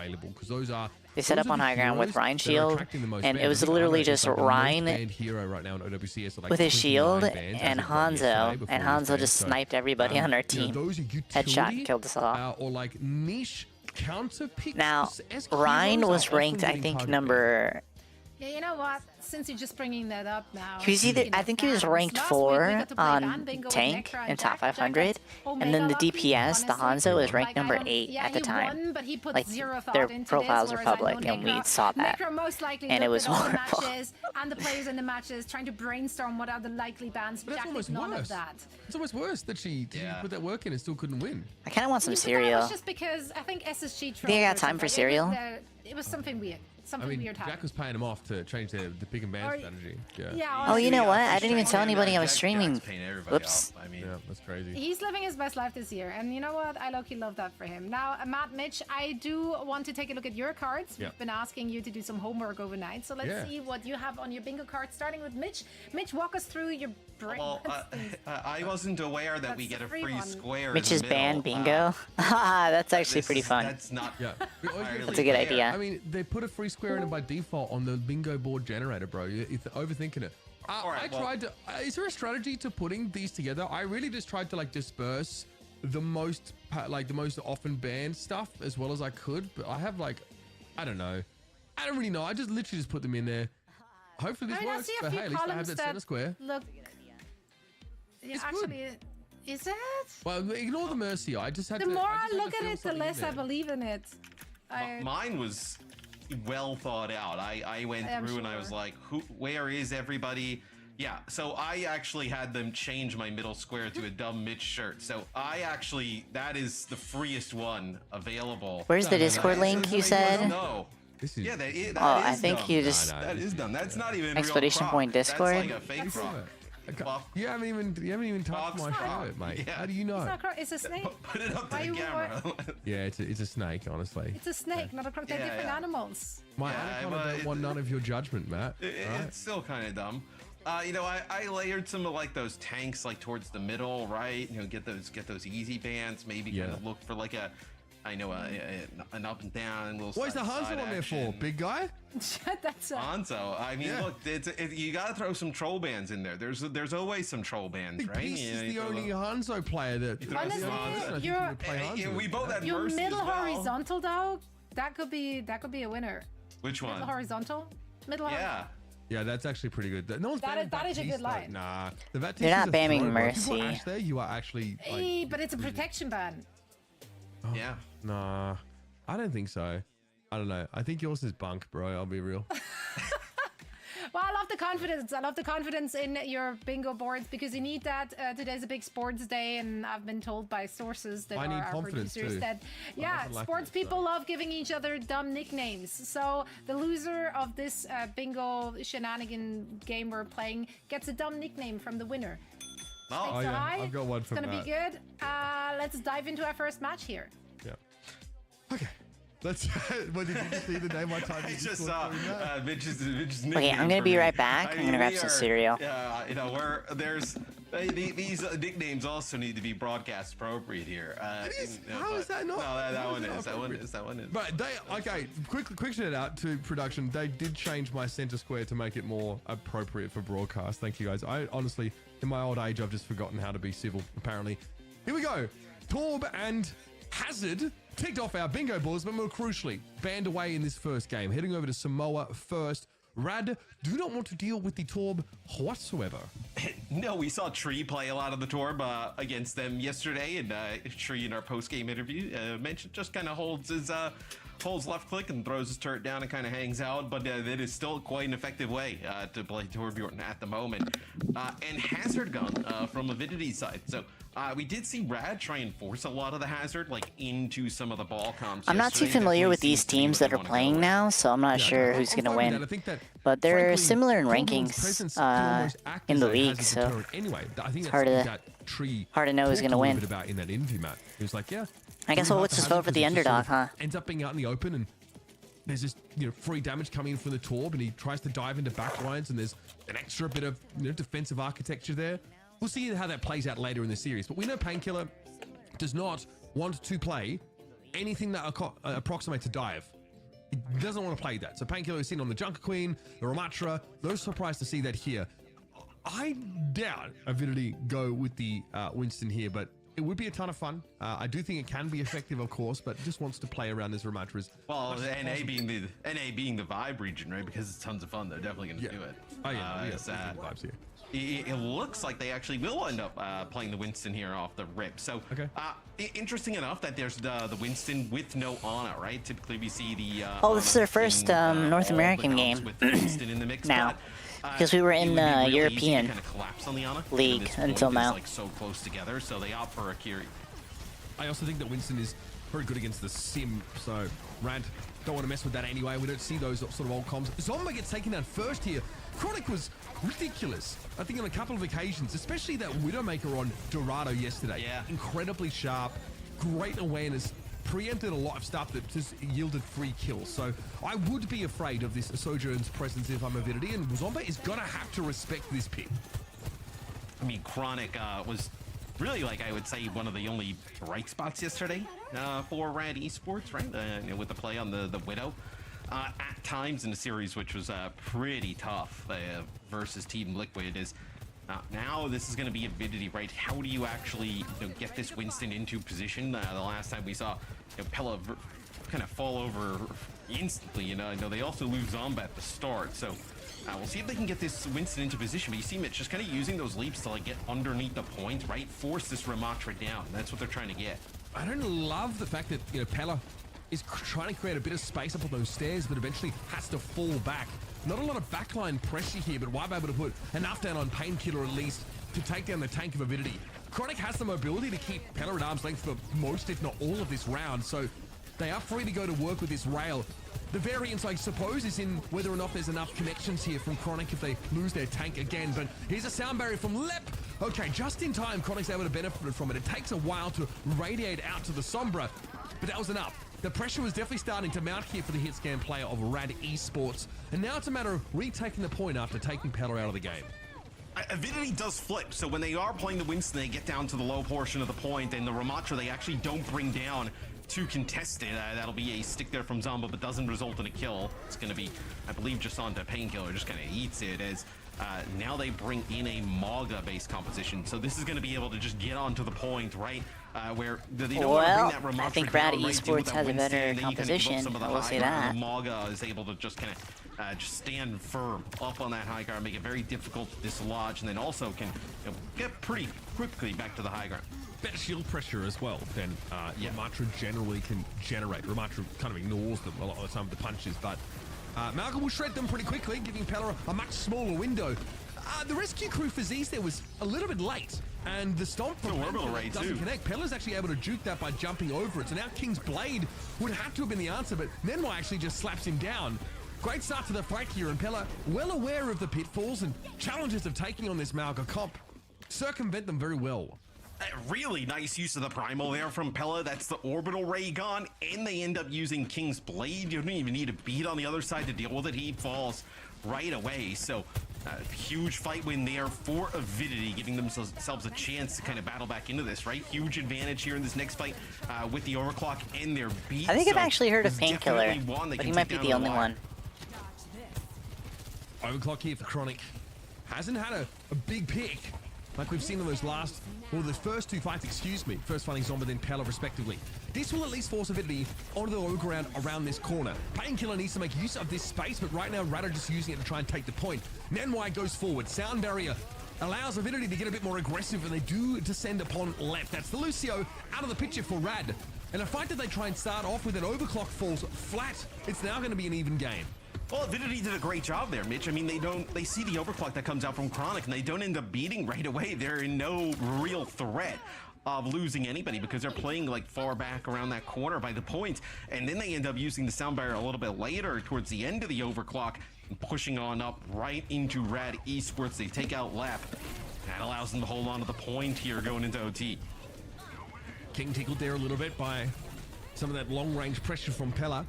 They set up on high ground with Ryan Shield, and it was literally just Ryan with his shield and Hanzo just sniped everybody on our team. Headshot killed us all. Or like niche counter pick. Now, Ryan was ranked, I think, number... Yeah, you know what? Since you're just bringing that up now, he was either, I think he was ranked 4 on Tank in top 500, and then the DPS, the Hanzo, was ranked number 8 at the time. Like, their profiles are public, and we saw that, and it was horrible. And the players in the matches trying to brainstorm what are the likely bans. But that's almost worse. It's almost worse that she put that work in and still couldn't win. I kind of want some cereal. Just because I think SSG. Think I got time for cereal? It was something weird. I mean, Jack was paying him off to change the pick and ban strategy. Yeah. Oh, you know what? I didn't even tell anybody I was streaming. Whoops. I mean, yeah, that's crazy. He's living his best life this year, and you know what? I low-key love that for him. Now, Matt, Mitch, I do want to take a look at your cards. We've been asking you to do some homework overnight, so let's see what you have on your bingo card, starting with Mitch. Mitch, walk us through your brain. Well, I wasn't aware that we get a free square. Mitch's band bingo. That's actually pretty fun. That's not. Yeah. That's a good idea. I mean, they put a free square in it by default on the bingo board generator, bro. You're overthinking it. I tried to. Is there a strategy to putting these together? I really just tried to like disperse the most often banned stuff as well as I could. But I have like, I don't know. I don't really know. I just literally just put them in there. Hopefully this works. But hey, at least I have that center square. Look. Yeah, actually, is it? Well, ignore the Mercy. I just had the to. more I look at it, the less I believe in it. Mine was well thought out. I went through and I was like, where is everybody? Yeah, so I actually had them change my middle square to a dumb Mitch shirt. So that is the freest one available. Where's the Discord link you said? No. Yeah, I think you just. That is dumb. That's not even exclamation point Discord. That's like a fake prop. You haven't even touched my shirt, mate. Yeah. How do you know? It's a snake. Put it up to the camera. Yeah, it's a snake, honestly. It's a snake, not a croc. They're different animals. My anaconda don't want none of your judgment, Matt. It's still kind of dumb. You know, I layered some of like those tanks like towards the middle, right? You know, get those easy bands. Maybe kind of look for like an up and down. What is the Hanzo on there for? Big guy? That's Hanzo. I mean, look, you gotta throw some troll bands in there. There's always some troll bands, right? Beast is the only Hanzo player that. Honestly, we both had your Mercy middle as well. horizontal though. That could be a winner. Which one? Middle horizontal. Yeah, that's actually pretty good. No one's that is a good line. Nah, they're not banning Mercy. If you put Ash there, you are actually. Hey, but it's a protection ban. Oh, yeah. Nah, I don't think so. I don't know. I think yours is bunk, bro. I'll be real. Well, I love the confidence. I love the confidence in your bingo boards because you need that. Today's a big sports day, and I've been told by sources that are our producers that, sports people love giving each other dumb nicknames. So the loser of this bingo shenanigan game we're playing gets a dumb nickname from the winner. Oh, yeah. I've got one from It's going to be good. Let's dive into our first match here. Yeah. Okay. Let's. What did you see the name I typed? I just saw Mitch's nickname. Okay, I'm gonna be right back. I'm gonna grab some cereal. Yeah, you know, these nicknames also need to be broadcast appropriate here. How is that not? No, that one is. But okay. Quick shout out to production. They did change my center square to make it more appropriate for broadcast. Thank you guys. I honestly, in my old age, I've just forgotten how to be civil. Apparently, here we go. Torb and Hazard ticked off our bingo boards, but more crucially, banned away in this first game. Heading over to Samoa first Rad do not want to deal with the Torb whatsoever. No, we saw Tree play a lot of the Torb against them yesterday, and Tree in our post-game interview mentioned just kind of holds left click and throws his turret down and kind of hangs out, but it is still quite an effective way to play Torbjorn at the moment. And Hazard Gun from Avidity's side. So we did see Rad try and force a lot of the Hazard like into some of the ball comps. I'm not too familiar with these teams that are playing now, so I'm not sure who's going to win. But they're similar in rankings in the league, so it's hard to know who's going to win. In that interview, Matt, he was like, yeah. I guess we'll just vote for the underdog, huh? Ends up being out in the open, and there's this free damage coming in from the Torb, and he tries to dive into backlines, and there's an extra bit of defensive architecture there. We'll see how that plays out later in the series, but we know Painkiller does not want to play anything that approximates a dive. He doesn't want to play that. So Painkiller is sitting on the Junker Queen, the Ramatra. No surprise to see that here. I doubt Avidity go with the Winston here, but it would be a ton of fun. I do think it can be effective, of course, but just wants to play around this Ramatra. Well, NA being the vibe region, right? Because it's tons of fun. They're definitely going to do it. Oh yeah, vibes here. It looks like they actually will end up playing the Winston here off the rip. So, interesting enough that there's the Winston with no Ana, right? Typically, we see the. This is their first North American game with the Winston in the mix now. Because we were in the European League until now. Like so close together, so they opt for Akiri. I also think that Winston is very good against the sim, so Rad don't want to mess with that anyway. We don't see those sort of old comms. Zomba gets taken down first here. Chronic was ridiculous, I think, on a couple of occasions, especially that Widowmaker on Dorado yesterday. Yeah. Incredibly sharp, great awareness, preempted a lot of stuff that just yielded free kills. So I would be afraid of this Sojourn's presence if I'm Avidity, and Zomba is gonna have to respect this pick. I mean, Chronic was really, like, I would say, one of the only bright spots yesterday for Rad Esports, right? With the play on the Widow. At times in the series, which was pretty tough versus Team Liquid, is now this is going to be Avidity, right? How do you actually get this Winston into position? The last time we saw Pella kind of fall over instantly, I know they also lose Zomba at the start, so we'll see if they can get this Winston into position. But you see Mitch just kind of using those leaps to like get underneath the point, right? Force this Ramatra down. That's what they're trying to get. I don't love the fact that Pella is trying to create a bit of space up on those stairs, but eventually has to fall back. Not a lot of backline pressure here, but Wibe able to put enough down on Painkiller at least to take down the tank of Avidity. Chronic has the mobility to keep Pella at arm's length for most, if not all, of this round, so they are free to go to work with this rail. The variance, I suppose, is in whether or not there's enough connections here from Chronic if they lose their tank again, but here's a sound barrier from Lep. Okay, just in time, Chronic's able to benefit from it. It takes a while to radiate out to the Sombra, but that was enough. The pressure was definitely starting to mount here for the hit scan player of Rad Esports, and now it's a matter of retaking the point after taking Pella out of the game. Avidity does flip, so when they are playing the Winston, they get down to the low portion of the point, and the Ramatra they actually don't bring down to contest it. That'll be a stick there from Zomba, but doesn't result in a kill. It's going to be, I believe, just onto Painkiller, just kind of eats it as now they bring in a Maga-based composition. So this is going to be able to just get onto the point, right? Where they don't want to bring that Ramatra I think Rad down, right? Esports has a better composition. We'll say that. Maga is able to just kind of just stand firm up on that high ground, make it very difficult to dislodge, and then also can get pretty quickly back to the high ground. Better shield pressure as well than Ramatra generally can generate. Ramatra kind of ignores them a lot of the time with the punches, but Malcolm will shred them pretty quickly, giving Pella a much smaller window. The rescue crew for Z's there was a little bit late, and the stomp from doesn't connect. Pella's actually able to juke that by jumping over it, so now King's Blade would have to have been the answer, but Nenwa actually just slaps him down. Great start to the fight here, and Pella, well aware of the pitfalls and challenges of taking on this Malga comp, circumvent them very well. Really nice use of the primal there from Pella. That's the orbital ray gone, and they end up using King's Blade. You don't even need a beat on the other side to deal with it. He falls right away. So huge fight win there for Avidity, giving themselves a chance to kind of battle back into this, right? Huge advantage here in this next fight with the overclock and their beat. I think I've actually heard of Painkiller, but he might be the only one. Overclock here for Chronic. Hasn't had a big pick. like we've seen in those the first two fights, first fighting Zomba, then Pella, respectively. This will at least force Avidity onto the low ground around this corner. Painkiller needs to make use of this space, but right now, Rad are just using it to try and take the point. Nenwai goes forward. Sound Barrier allows Avidity to get a bit more aggressive, and they do descend upon left. That's the Lucio out of the picture for Rad. And a fight that they try and start off with an overclock falls flat. It's now going to be an even game. Well, Avidity did a great job there, Mitch. I mean, they see the overclock that comes out from Chronic, and they don't end up beating right away. They're in no real threat of losing anybody because they're playing like far back around that corner by the point. And then they end up using the sound barrier a little bit later towards the end of the overclock and pushing on up right into Rad Esports. They take out Lep. That allows them to hold on to the point here going into OT. King tickled there a little bit by some of that long-range pressure from Pella.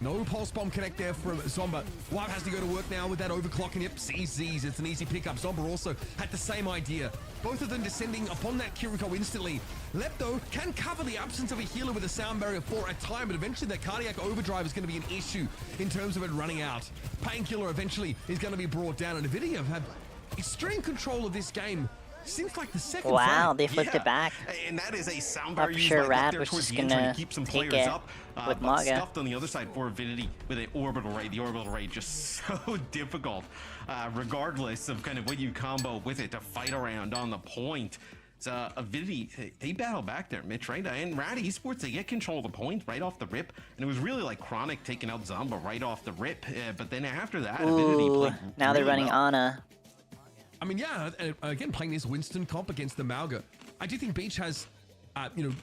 No pulse bomb connect there from Zomba. Wild has to go to work now with that overclocking. Yep, CZs. It's an easy pickup. Zomba also had the same idea. Both of them descending upon that Kiriko instantly. Lepto can cover the absence of a healer with a sound barrier for a time, but eventually that cardiac overdrive is going to be an issue in terms of it running out. Painkiller eventually is going to be brought down, and Nvidia have had extreme control of this game since like the second Wow, frame. they flipped it back. And that is a sound barrier I'm used sure by Rad there was towards just the end, trying gonna to keep some take players it up. with But Maga. stuffed on the other side for Avidity with an orbital raid. The orbital raid just so difficult, regardless of kind of what you combo with it to fight around on the point. So Avidity, they battle back there, Mitch, right? And Rad Esports, they get control of the point right off the rip. And it was really like Chronic taking out Zomba right off the rip. But then after that, Avidity Ooh, played now they're really running well. Ana. I mean, yeah, again, playing this Winston comp against the Mauga. I do think Beach has,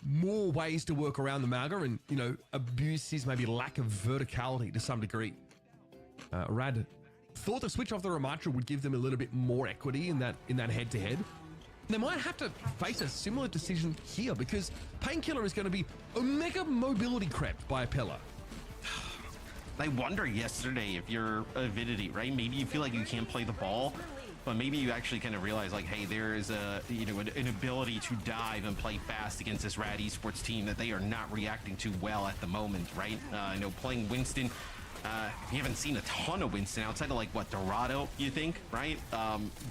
more ways to work around the Mauga and, abuse his maybe lack of verticality to some degree. Rad thought the switch off the Ramatra would give them a little bit more equity in that head-to-head. They might have to face a similar decision here because Painkiller is going to be Omega mobility crept by Pella. I wonder yesterday if you're Avidity, right? Maybe you feel like you can't play the ball, but maybe you actually kind of realize like, hey, there is an ability to dive and play fast against this Rad Esports team that they are not reacting to well at the moment, right? Playing Winston, you haven't seen a ton of Winston outside of like what Dorado, you think, right?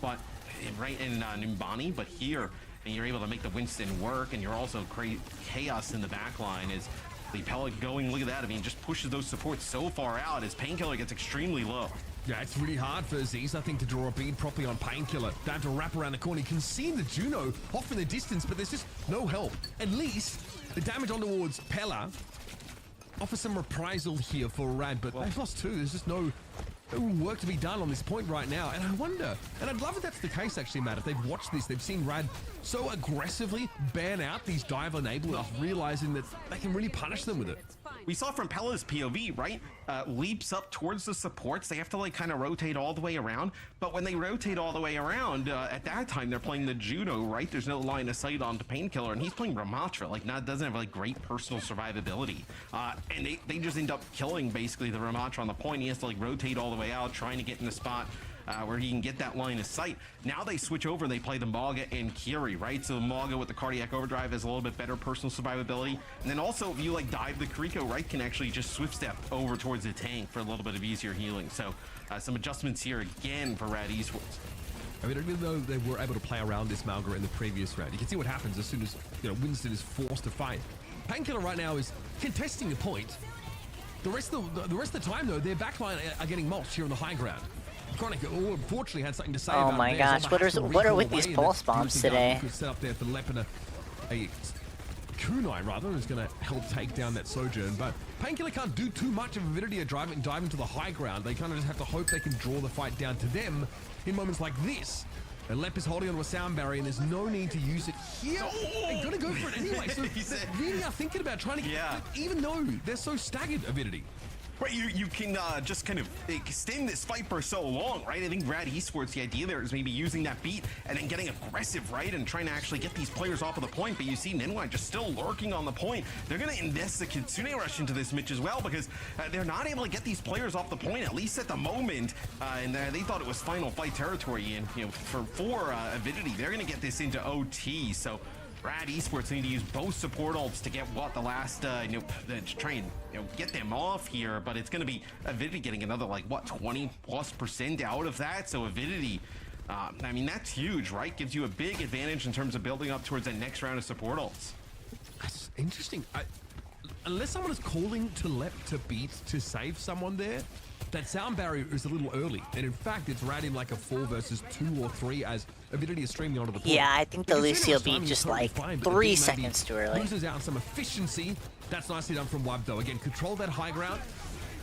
But right in Numbani, but here, and you're able to make the Winston work, and you're also create chaos in the back line as Pella going, look at that, I mean, just pushes those supports so far out as Painkiller gets extremely low. Yeah, it's really hard for Aziz, I think, to draw a bead properly on Painkiller. They have to wrap around the corner. You can see the Juno off in the distance, but there's just no help. At least the damage on towards Pella offers some reprisal here for Rad, but they've lost two. There's just no work to be done on this point right now. And I wonder, and I'd love if that's the case actually, Matt, if they've watched this, they've seen Rad so aggressively ban out these dive enablers, realizing that they can really punish them with it. We saw from Pella's POV, right? Leaps up towards the supports. They have to like kind of rotate all the way around. But when they rotate all the way around, at that time they're playing the Juno, right? There's no line of sight onto Painkiller, and he's playing Ramatra, like doesn't have like great personal survivability. And they just end up killing basically the Ramatra on the point. He has to like rotate all the way out, trying to get in the spot where he can get that line of sight. Now they switch over and they play the Maga and Kiri, right? So the Maga with the cardiac overdrive has a little bit better personal survivability. And then also if you like dive the Kiriko, right, can actually just swift step over towards the tank for a little bit of easier healing. So some adjustments here again for Rad Esports. I mean, even though they were able to play around this Malga in the previous round, you can see what happens as soon as Winston is forced to fight. Painkiller right now is contesting the point. The rest of the time, though, their backline are getting mulched here on the high ground. Chronic, unfortunately, had something to say about it. Oh my gosh, what are with these pulse bombs today? Could set up there for Lep and a kunai rather, who's going to help take down that Sojourn. But Painkiller can't do too much of Avidity driving to the high ground. They kind of just have to hope they can draw the fight down to them in moments like this. And Lep is holding onto a sound barrier, and there's no need to use it here. They're going to go for it anyway. So they really are thinking about trying to get, even though they're so staggered, Avidity. Right, you can just kind of extend this fight for so long, right? I think Rad Esports, the idea there is maybe using that beat and then getting aggressive, right? And trying to actually get these players off of the point. But you see Nenwai just still lurking on the point. They're going to invest the Kitsune Rush into this, Mitch, as well, because they're not able to get these players off the point, at least at the moment. And they thought it was final fight territory. And, for Avidity, they're going to get this into OT. So Rad Esports need to use both support ults to get the last, to try and, get them off here. But it's going to be Avidity getting another, 20+% out of that. So Avidity I mean, that's huge, right? Gives you a big advantage in terms of building up towards that next round of support ults. That's interesting. Unless someone is calling to left to beat to save someone there, that sound barrier is a little early. And in fact, it's right in like a 4 versus 2 or 3 as Avidity is streaming onto the point. Yeah, I think the Lucy will be just like 3 seconds too early. Loses out on some efficiency. That's nicely done from Wab though. Again, control that high ground.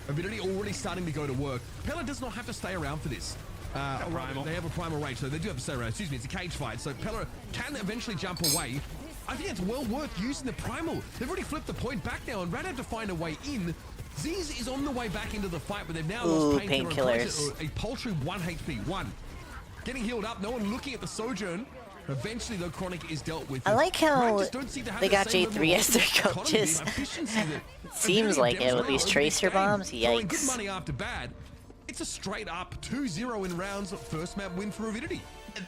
Avidity already starting to go to work. Pella does not have to stay around for this. They have a primal rage, so they do have to stay around. Excuse me, it's a cage fight. So Pella can eventually jump away. I think it's well worth using the primal. They've already flipped the point back now, and Rad have to find a way in. Ziz is on the way back into the fight, but they've now lost Painkillers. A paltry 1 HP. 1. Getting healed up, no one looking at the Sojourn. Eventually, though, Chronic is dealt with. I like how they got J3 as their coaches. Seems like it with these tracer bombs. Yikes. Good money after bad. It's a straight up 2-0 in rounds. First map win for Avidity.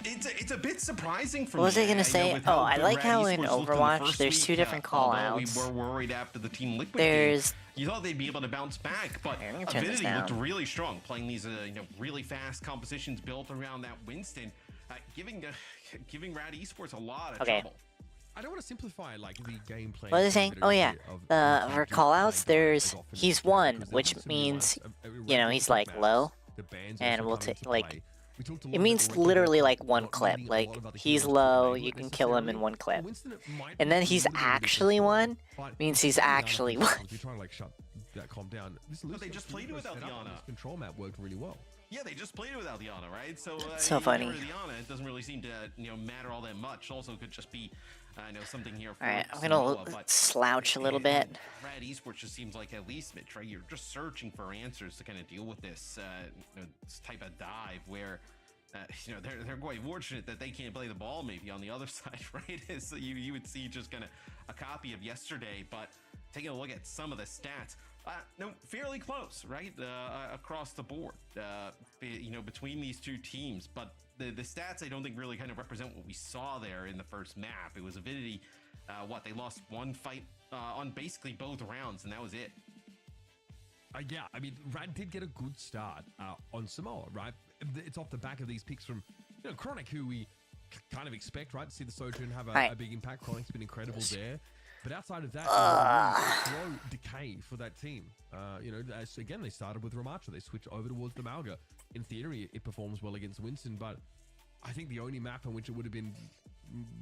It's a bit surprising for me. What was I gonna say? Oh, I like how in Overwatch there's 2 different callouts. We were worried after the Team Liquid game. You thought they'd be able to bounce back, but Avidity looked really strong, playing these really fast compositions built around that Winston, giving Rad Esports a lot of trouble. I don't want to simplify like the gameplay. What was I saying? Oh yeah, for callouts, he's 1, which means he's like low, and we'll take like. It means literally like 1 clip. Like he's low, you can kill him in 1 clip. And then he's actually 1 means he's actually 1. You're trying to like shut that comp down. But they just played it without Liana. This control map worked really well. Yeah, they just played it without Liana, right? So so funny. Liana, it doesn't really seem to matter all that much. Also, could just be something here. All right, I'm gonna slouch a little bit. Rad Esports just seems like at least Mitch, right? You're just searching for answers to kind of deal with this type of dive where. They're quite fortunate that they can't play the ball maybe on the other side, right? So you would see just kind of a copy of yesterday, but taking a look at some of the stats, fairly close, right? Across the board, between these 2 teams, but the stats I don't think really kind of represent what we saw there in the first map. It was Avidity, they lost 1 fight on basically both rounds, and that was it. Yeah, I mean, Rad did get a good start on Samoa, right? It's off the back of these picks from Chronic, who we kind of expect, right? To see the Sojourn have a big impact. Chronic's been incredible there. But outside of that, slow decay for that team. Again, they started with Ramacha. They switched over towards the Malga. In theory, it performs well against Winston, but I think the only map on which it would have been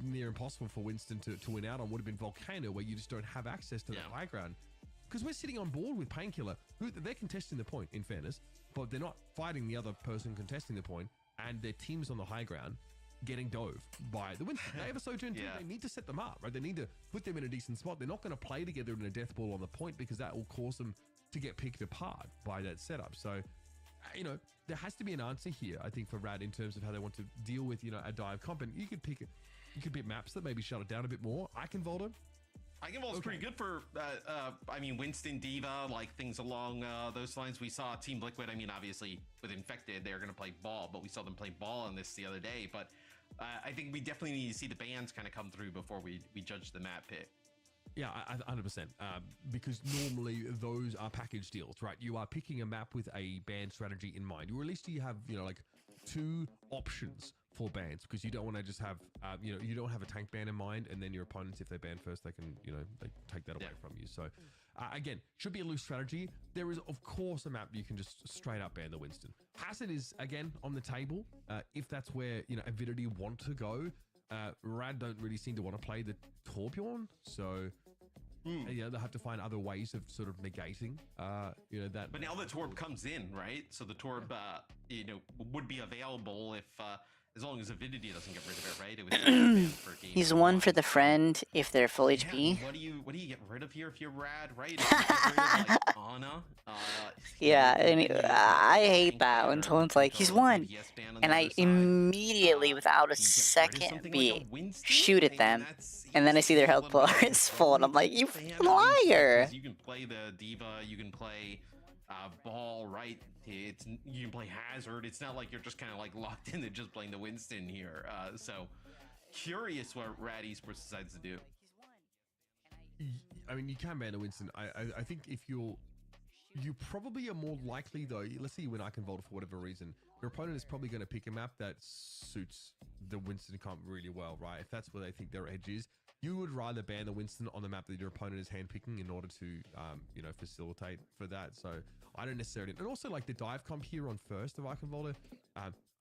near impossible for Winston to win out on would have been Volcano, where you just don't have access to that high ground. Because we're sitting on board with Painkiller, who they're contesting the point, in fairness, but they're not fighting the other person contesting the point, and their team's on the high ground getting dove by the Winston. They have a Sojourn team. They need to set them up, right? They need to put them in a decent spot. They're not going to play together in a death ball on the point because that will cause them to get picked apart by that setup. So, there has to be an answer here, I think, for Rad in terms of how they want to deal with, a dive comp. And you could pick maps that maybe shut it down a bit more. Eichenwalde. Eichenwalde's pretty good for, Winston, Diva, like things along those lines. We saw Team Liquid, obviously with Infected, they're going to play ball, but we saw them play ball on this the other day. But I think we definitely need to see the bans kind of come through before we judge the map pick. Yeah, 100%. Because normally those are package deals, right? You are picking a map with a ban strategy in mind. Or at least you have, like 2 options for bans, because you don't want to just have, you don't have a tank ban in mind, and then your opponents, if they ban first, they can, they take that away from you. So, again, should be a loose strategy. There is, of course, a map you can just straight up ban the Winston. Hazard is, again, on the table. If that's where, Avidity want to go, Rad don't really seem to want to play the Torbjorn, so... they'll have to find other ways of sort of negating, that. But now the Torb comes in, right? So the Torb, would be available if, as long as Avidity doesn't get rid of it, right? It was He's 1 for the friend if they're full HP. What do you get rid of here if you're Rad, right? If you get rid of, Ana, yeah, I hate that when someone's like, he's 1, and I immediately, without a second beat, shoot at them, and then I see their health bar is full, and I'm like, you liar! You can play the Diva, you can play Ball, right? You can play Hazard. It's not like you're just kind of like locked into just playing the Winston here. So curious what Rad Esports decides to do. I mean, you can ban a Winston. I think if you probably are more likely, though, let's say you win Eichenwalde for whatever reason, your opponent is probably going to pick a map that suits the Winston comp really well, right? If that's where they think their edge is, you would rather ban the Winston on the map that your opponent is handpicking in order to, you know, facilitate for that. So I don't necessarily, and also like the dive comp here on first of Eichenwalde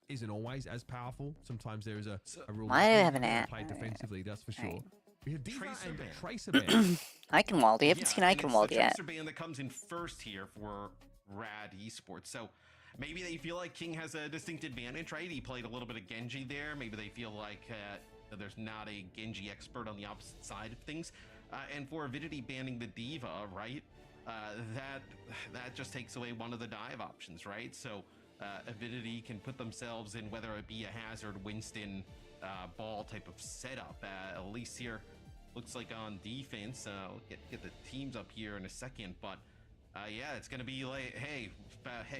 isn't always as powerful. Sometimes there is a rule I have an play defensively, that's for sure. We have Diva Tracer and ban. Tracer ban. Eichenwalde, you haven't seen Eichenwalde yet. Tracer ban that comes in first here for Rad Esports. So maybe they feel like King has a distinct advantage, right? He played a little bit of Genji there. Maybe they feel like there's not a Genji expert on the opposite side of things. And for Avidity banning the Diva, right? That just takes away one of the dive options, right? So Avidity can put themselves in whether it be a Hazard, Winston, ball type of setup. At least here, looks like on defense. We'll get the teams up here in a second, but yeah, it's gonna be like, hey,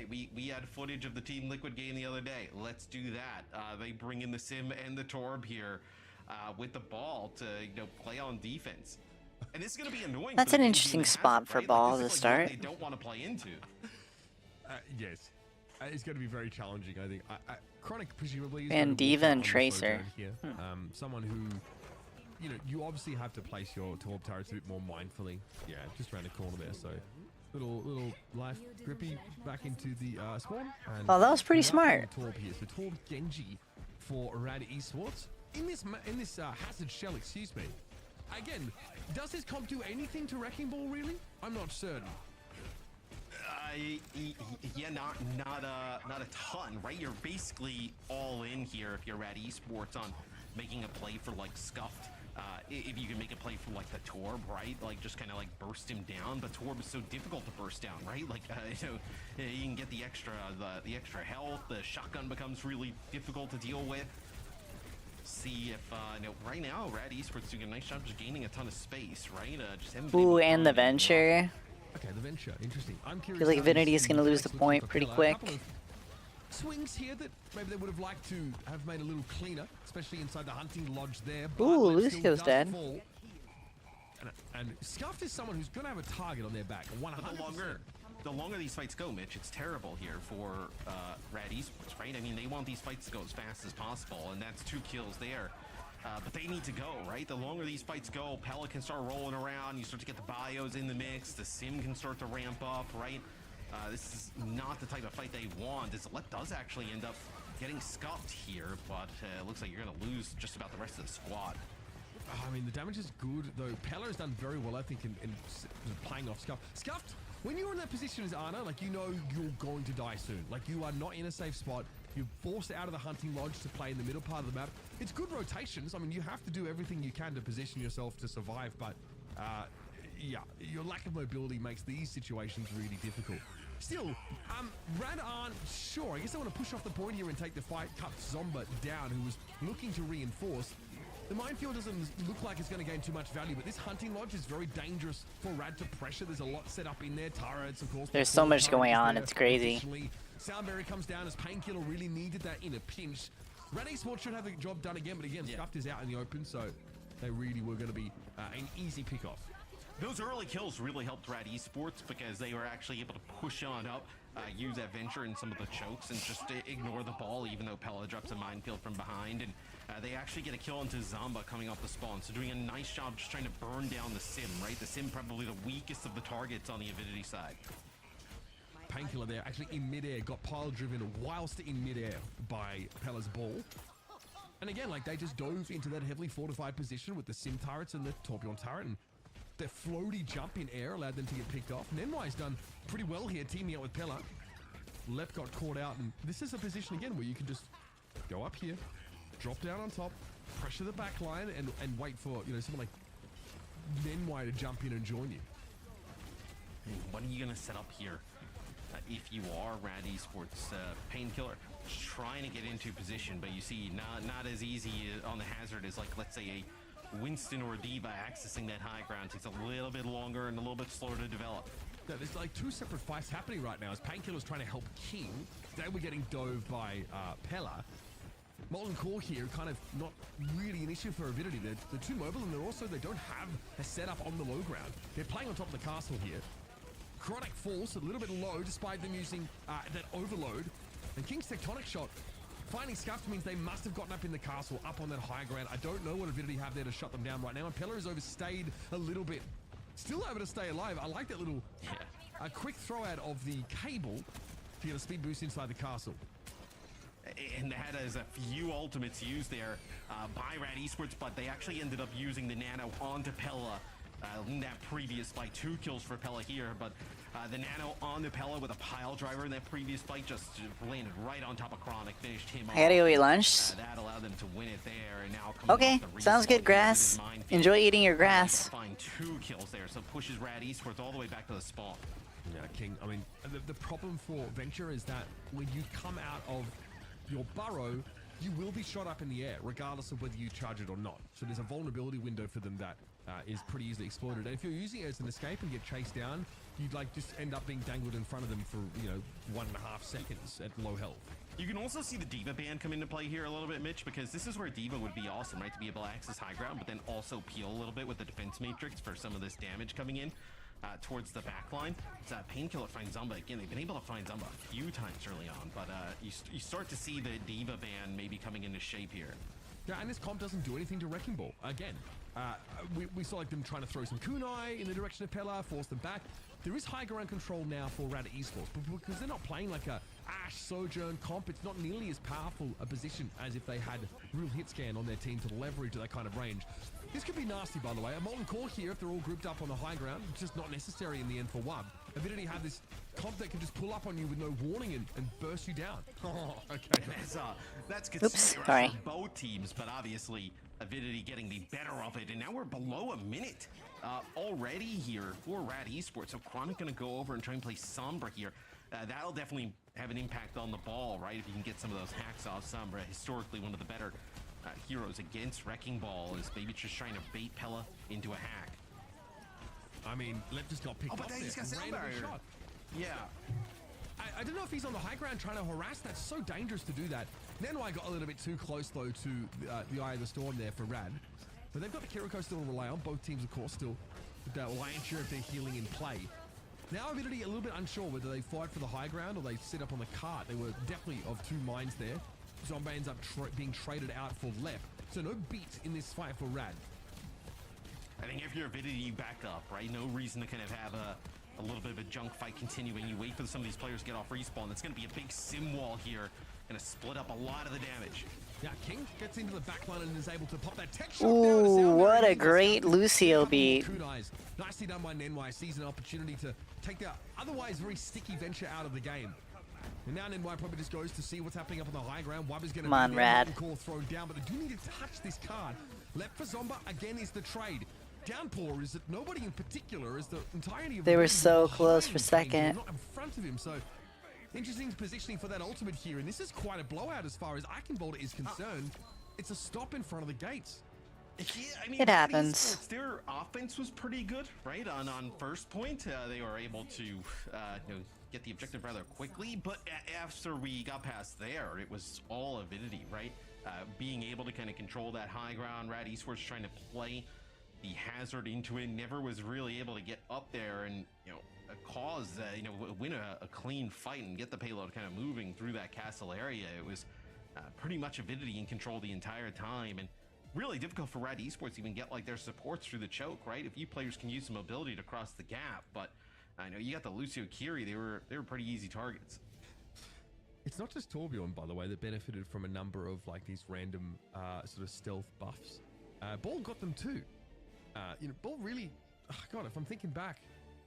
we had footage of the Team Liquid game the other day. Let's do that. They bring in the Sim and the Torb here with the ball to play on defense, and this is gonna be annoying. That's an interesting spot for ball to start. They don't want to play into. Yes, it's going to be very challenging. I think. Chronic presumably is and Diva and Tracer. Here. Someone who, you know, you obviously have to place your Torb turrets a bit more mindfully. Yeah, just around the corner there. So little life grippy back into the spawn. And oh, that was pretty smart. Torb here. So Torb Genji for Rad Esports in this Hazard Shell. Excuse me. Again, does this comp do anything to Wrecking Ball really? I'm not certain. Yeah, not a ton, right? You're basically all in here if you're at esports on making a play for like Scuffed. If you can make a play for like the Torb, right? Like just kind of like burst him down, but Torb is so difficult to burst down, right? Like you can get the extra health. The shotgun becomes really difficult to deal with. See if right now Rad Esports doing a nice job just gaining a ton of space, right? Ooh, and the Venture. Okay, the Venture, interesting. I'm curious. I feel like Avidity is going to lose the point pretty quick. Swings here that maybe they would have liked to have made a little cleaner, especially inside the hunting lodge there. Ooh, Lucio's dead. And Scuffed is someone who's going to have a target on their back. 100%. The longer these fights go, Mitch, it's terrible here for Rad Esports, right? I mean, they want these fights to go as fast as possible, and that's 2 kills there. But they need to go, right? The longer these fights go, Pella can start rolling around, you start to get the bios in the mix, the Sim can start to ramp up, right? This is not the type of fight they want. Let does actually end up getting scuffed here, but it looks like you're going to lose just about the rest of the squad. I mean, the damage is good, though. Pella has done very well, I think, in playing off Scuffed. Scuffed, when you're in that position as Ana, like, you know you're going to die soon. Like, you are not in a safe spot. You're forced out of the hunting lodge to play in the middle part of the map. It's good rotations. I mean, you have to do everything you can to position yourself to survive, but yeah, your lack of mobility makes these situations really difficult. Still, Rad aren't sure. I guess they want to push off the point here and take the fight, cut Zomba down, who was looking to reinforce. The minefield doesn't look like it's going to gain too much value, but this hunting lodge is very dangerous for Rad to pressure. There's a lot set up in there. Turrets, of course. There's so much going on. It's crazy. Soundberry comes down as Painkiller really needed that in a pinch. Rad Esports should have the job done again, but again, Scuffed is out in the open, so they really were going to be an easy pick-off. Those early kills really helped Rad Esports because they were actually able to push on up, use that Venture in some of the chokes, and just ignore the ball, even though Pella drops a minefield from behind. And they actually get a kill into Zomba coming off the spawn, so doing a nice job just trying to burn down the Sim, right? The Sim probably the weakest of the targets on the Avidity side. Painkiller there, actually in midair, got pile driven whilst in midair by Pella's ball. And again, like, they just dove into that heavily fortified position with the Sim turrets and the Torbjorn turret, and their floaty jump in air allowed them to get picked off. Nenwai's done pretty well here, teaming up with Pella. Lep got caught out, and this is a position again where you can just go up here, drop down on top, pressure the back line, and wait for, you know, someone like Nenwai to jump in and join you. What are you going to set up here? If you are Rad Esports, Painkiller trying to get into position, but you see not as easy on the Hazard as, like, let's say a Winston or a Diva accessing that high ground. Takes a little bit longer and a little bit slower to develop. Yeah, there's like 2 separate fights happening right now as Painkiller's trying to help King. They were getting dove by Pella. Molten Core here, kind of not really an issue for Avidity. They're too mobile, and they don't have a setup on the low ground. They're playing on top of the castle here. Chronic falls a little bit low despite them using that overload. And King's Tectonic Shot finding Scuffed means they must have gotten up in the castle, up on that high ground. I don't know what Avidity have there to shut them down right now. And Pella has overstayed a little bit. Still able to stay alive. I like that little a quick throw out of the cable to get a speed boost inside the castle. And that has a few ultimates used there by Rad Esports, but they actually ended up using the Nano onto Pella in that previous fight. 2 kills for Pella here, but the Nano on the Pella with a pile driver in that previous fight just landed right on top of Chronic, finished him off. I gotta go eat lunch. That allowed them to win it there, and now okay, sounds good, Grass. Enjoy eating your grass. Find 2 kills there, so pushes Rad Esports all the way back to the spawn. Yeah, King, I mean, the problem for Venture is that when you come out of your burrow, you will be shot up in the air, regardless of whether you charge it or not. So there's a vulnerability window for them that is pretty easily exploited. And if you're using it as an escape and get chased down, you'd like just end up being dangled in front of them for, 1.5 seconds at low health. You can also see the Diva ban come into play here a little bit, Mitch, because this is where Diva would be awesome, right? To be able to access high ground, but then also peel a little bit with the defense matrix for some of this damage coming in. Towards the back line. It's Painkiller finds Zumba again. They've been able to find Zumba a few times early on, but you start to see the Diva ban maybe coming into shape here. Yeah, and this comp doesn't do anything to Wrecking Ball. Again, we saw like them trying to throw some kunai in the direction of Pella, force them back. There is high ground control now for Rad Esports, but because they're not playing like a Ash Sojourn comp, it's not nearly as powerful a position as if they had real hit scan on their team to leverage that kind of range. This could be nasty, by the way. A Molten Core here if they're all grouped up on the high ground. It's just not necessary in the end for WUB. Avidity have this comp that can just pull up on you with no warning and burst you down. Oh, okay. That's considerate for both teams, but obviously Avidity getting the better of it. And now we're below a minute already here for Rad Esports. So Chronic going to go over and try and play Sombra here. That'll definitely have an impact on the ball, right? If you can get some of those hacks off Sombra, historically one of the better heroes against Wrecking Ball, is maybe just trying to bait Pella into a hack. I mean, Lep just got picked up but there. He's got sound barrier. Shot. Yeah. I don't know if he's on the high ground trying to harass. That's so dangerous to do that. Nenwai got a little bit too close, though, to the Eye of the Storm there for Rad. But they've got the Kiriko still to rely on. Both teams, of course, still with that lion's share of their healing in play. Now Avidity a little bit unsure whether they fight for the high ground or they sit up on the cart. They were definitely of 2 minds there. Zombie ends up being traded out for Lep. So no beat in this fight for Rad. I think if you're Avidity, you back up, right? No reason to kind of have a little bit of a junk fight continuing. You wait for some of these players to get off respawn. That's going to be a big sim wall here. Going to split up a lot of the damage. Yeah, King gets into the backline and is able to pop that tech shot down. Ooh, what a great Lucio beat. Nicely done by Nenwai. Sees an opportunity to take the otherwise very sticky Venture out of the game. And now Nenwai probably just goes to see what's happening up on the high ground. WUB is going to be Rad. Call thrown down, but they do need to touch this card. Left for Zomba again is the trade. Downpour is that nobody in particular is the entirety of they were so close for second. Not in front of him, so interesting positioning for that ultimate here, and this is quite a blowout as far as Eichenboulder is concerned. It's a stop in front of the gates. Yeah, I mean, it happens. Their offense was pretty good, right? On first point, they were able to get the objective rather quickly, but after we got past there, it was all Avidity, right? Being able to kind of control that high ground. Rad Esports trying to play the hazard into it, never was really able to get up there and win a clean fight and get the payload kind of moving through that castle area. It was pretty much Avidity in control the entire time, and really difficult for Rad Esports to even get like their supports through the choke, right? A few players can use some mobility to cross the gap, but I know you got the Lucio Kiri, they were pretty easy targets. It's not just Torbjorn, by the way, that benefited from a number of like these random sort of stealth buffs. Ball got them too. Ball really, God, if I'm thinking back,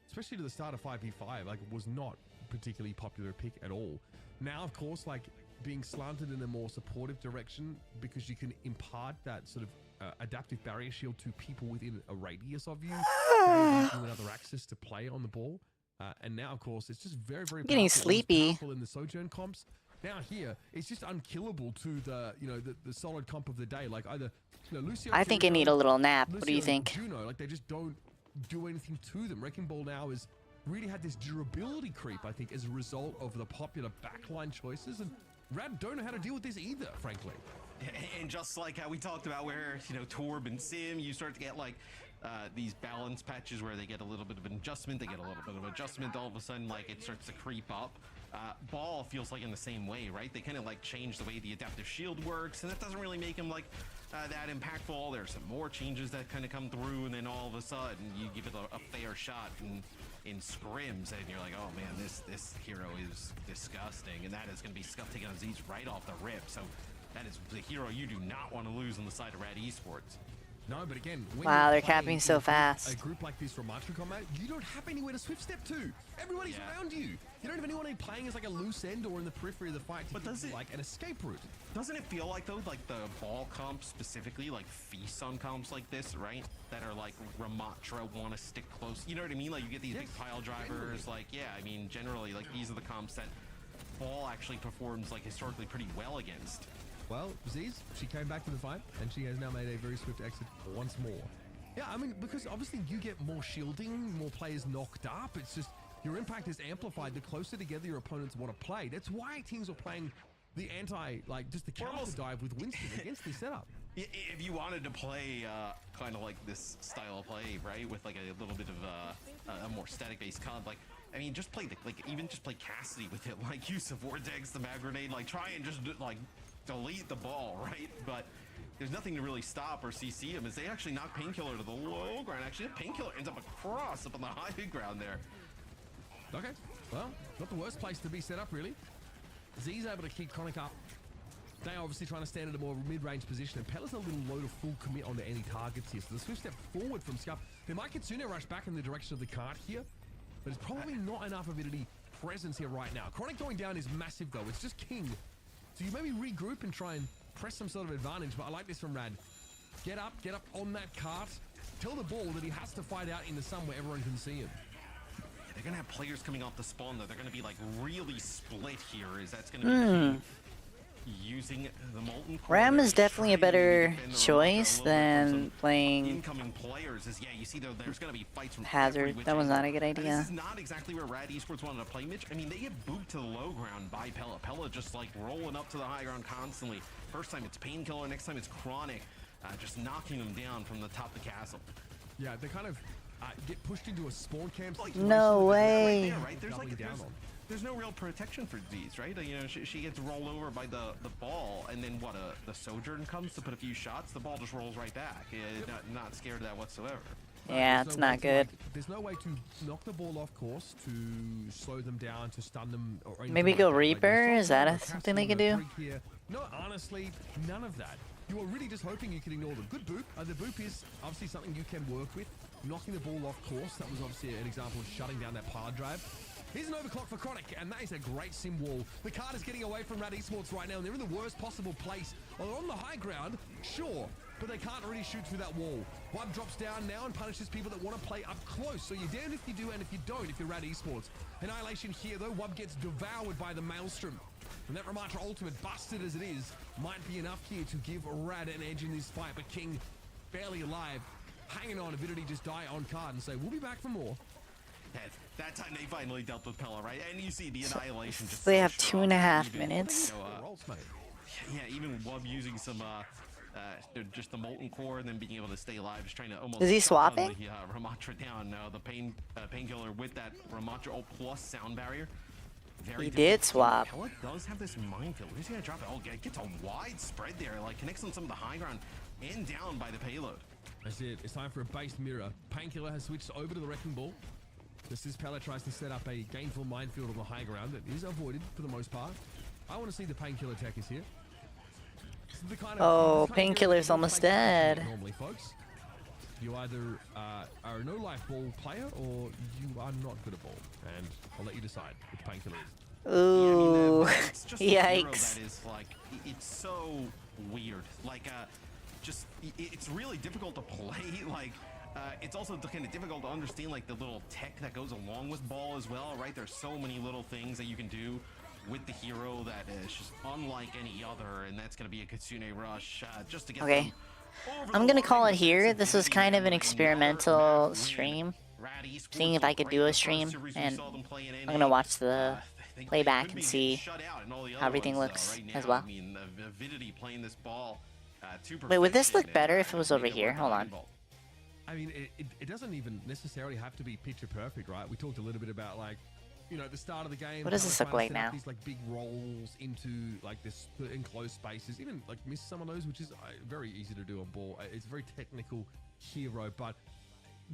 especially to the start of 5v5, like it was not a particularly popular pick at all. Now, of course, like being slanted in a more supportive direction because you can impart that sort of adaptive barrier shield to people within a radius of you, another access to play on the ball. And now, of course, it's just very, very getting sleepy in the Sojourn comps. Now here, it's just unkillable to the the solid comp of the day. Like either Lucio. I think I need a little nap. Lucio, what do you think? Juno, like they just don't do anything to them. Wrecking Ball now has really had this durability creep, I think, as a result of the popular backline choices, and Rad don't know how to deal with this either, frankly. And just like how we talked about where, Torb and Sim, you start to get like these balance patches where they get a little bit of an adjustment, they get a little bit of adjustment, all of a sudden like it starts to creep up. Ball feels like in the same way, right? They kind of like change the way the adaptive shield works, and that doesn't really make him like that impactful. There's some more changes that kind of come through, and then all of a sudden you give it a fair shot in scrims, and you're like, oh man, this hero is disgusting, and that is going to be scuffed taking on Z's right off the rip. So that is the hero you do not want to lose on the side of Rad Esports. No, but again, wow, they're capping so fast. A group like this from Matra Combat, you don't have anywhere to swift step to. Everybody's around you. You don't have anyone playing as like a loose end or in the periphery of the fight to give like an escape route. Doesn't it feel like though, like the ball comps specifically, like feast on comps like this, right? That are like Ramatra want to stick close. You know what I mean? Like you get these big pile drivers. Like I mean, generally, like these are the comps that ball actually performs like historically pretty well against. Well, Ziz, she came back to the fight, and she has now made a very swift exit once more. Yeah, I mean, because obviously you get more shielding, more players knocked up. It's just your impact is amplified the closer together your opponents want to play. That's why teams are playing the just the counter dive with Winston against this setup. If you wanted to play kind of like this style of play, right, with like a little bit of a more static-based comp, like, I mean, just play even just play Cassidy with it, like use the Vortex, the Mag Grenade, like try and just like delete the ball, right? But there's nothing to really stop or CC him as they actually knock Painkiller to the low ground. Actually, Painkiller ends up across up on the high ground there. Okay, well, not the worst place to be set up, really. Z's able to keep Chronic up. They are obviously trying to stand at a more mid-range position, and Pella's a little low to full commit onto any targets here. So the swift step forward from Scuff. They might Kitsune rush back in the direction of the cart here, but it's probably not enough avidity presence here right now. Chronic going down is massive, though. It's just King. So you maybe regroup and try and press some sort of advantage, but I like this from Rad. Get up on that cart. Tell the ball that he has to fight out in the sun where everyone can see him. They're going to have players coming off the spawn, though. They're going to be, like, really split here. That's going to be using the Molten Core. Ram is definitely a better choice than playing incoming players. You see, there's going to be fights from Hazard. That was not a good idea. This is not exactly where Rad Esports wanted to play, Mitch. I mean, they get booped to the low ground by Pella. Pella just, like, rolling up to the high ground constantly. First time it's Painkiller, next time it's Chronic. Just knocking them down from the top of the castle. Yeah, they kind of get pushed into a spawn camp. No way. Right there, right? There's no real protection for Z's, right? You know, she gets rolled over by the ball, and then the Sojourn comes to put a few shots. The ball just rolls right back. Not scared of that whatsoever. Yeah, it's not good. There's no way to knock the ball off course, to slow them down, to stun them. Or maybe go Reaper? Is that something they could do? No, honestly, none of that. You are really just hoping you can ignore them. Good boop. The boop is obviously something you can work with. Knocking the ball off course, that was obviously an example of shutting down that power drive. Here's an overclock for Chronic, and that is a great sim wall. The card is getting away from Rad Esports right now, and they're in the worst possible place. Well, they're on the high ground, sure, but they can't really shoot through that wall. Wub drops down now and punishes people that want to play up close. So you're down if you do, and if you don't, if you're Rad Esports. Annihilation here, though. Wub gets devoured by the Maelstrom. And that Ramatra ultimate, busted as it is, might be enough here to give Rad an edge in this fight. But King, barely alive, hanging on. Avidity just die on card and say, we'll be back for more. That time they finally dealt with Pella, right? And you see the Annihilation just... They have 2.5 minutes. Yeah, even Wub using some... just the Molten Core and then being able to stay alive, just trying to almost... Is he swapping? The Ramatra down. No, the Painkiller with that Ramatra plus sound barrier. He did swap. Pella does have this minefield. Who's going to drop it? Oh, it gets a wide spread there. Like, connects on some of the high ground and down by the payload. That's it. It's time for a base mirror. Painkiller has switched over to the Wrecking Ball. Just as Pella tries to set up a gainful minefield on the high ground that is avoided for the most part. I want to see the Painkiller attackers here. Oh, Painkiller's almost dead. Normally, folks, you either are a no-life ball player or you are not good at ball. And I'll let you decide which Painkiller is. Ooh, it's just yikes. That is like, it's so weird. Like, it's really difficult to play. Like, it's also kind of difficult to understand like the little tech that goes along with ball as well, right? There's so many little things that you can do with the hero that is just unlike any other, and that's going to be a Kitsune rush just to get them over I'm going to call it here. This was kind of an experimental stream, seeing if I could do a stream, and I'm going to watch the playback and see how everything looks as well. Wait, would this look better if it was over here? Hold on. I mean, it doesn't even necessarily have to be picture perfect, right? We talked a little bit about like, you know, the start of the game. What does this look like now? These like big rolls into like this enclosed spaces, even like miss some of those, which is very easy to do on ball. It's a very technical hero, but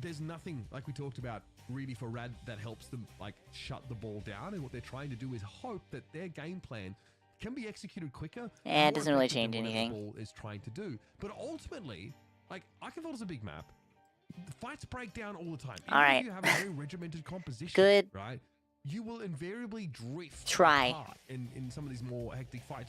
there's nothing like we talked about really for Rad that helps them like shut the ball down. And what they're trying to do is hope that their game plan can be executed quicker. Yeah, it doesn't really change anything. The ball is trying to do, but ultimately, like Eichenwald is a big map. The fights break down all the time. All right. You have a very regimented composition. Good. Right. You will invariably drift Try. apart in some of these more hectic fights.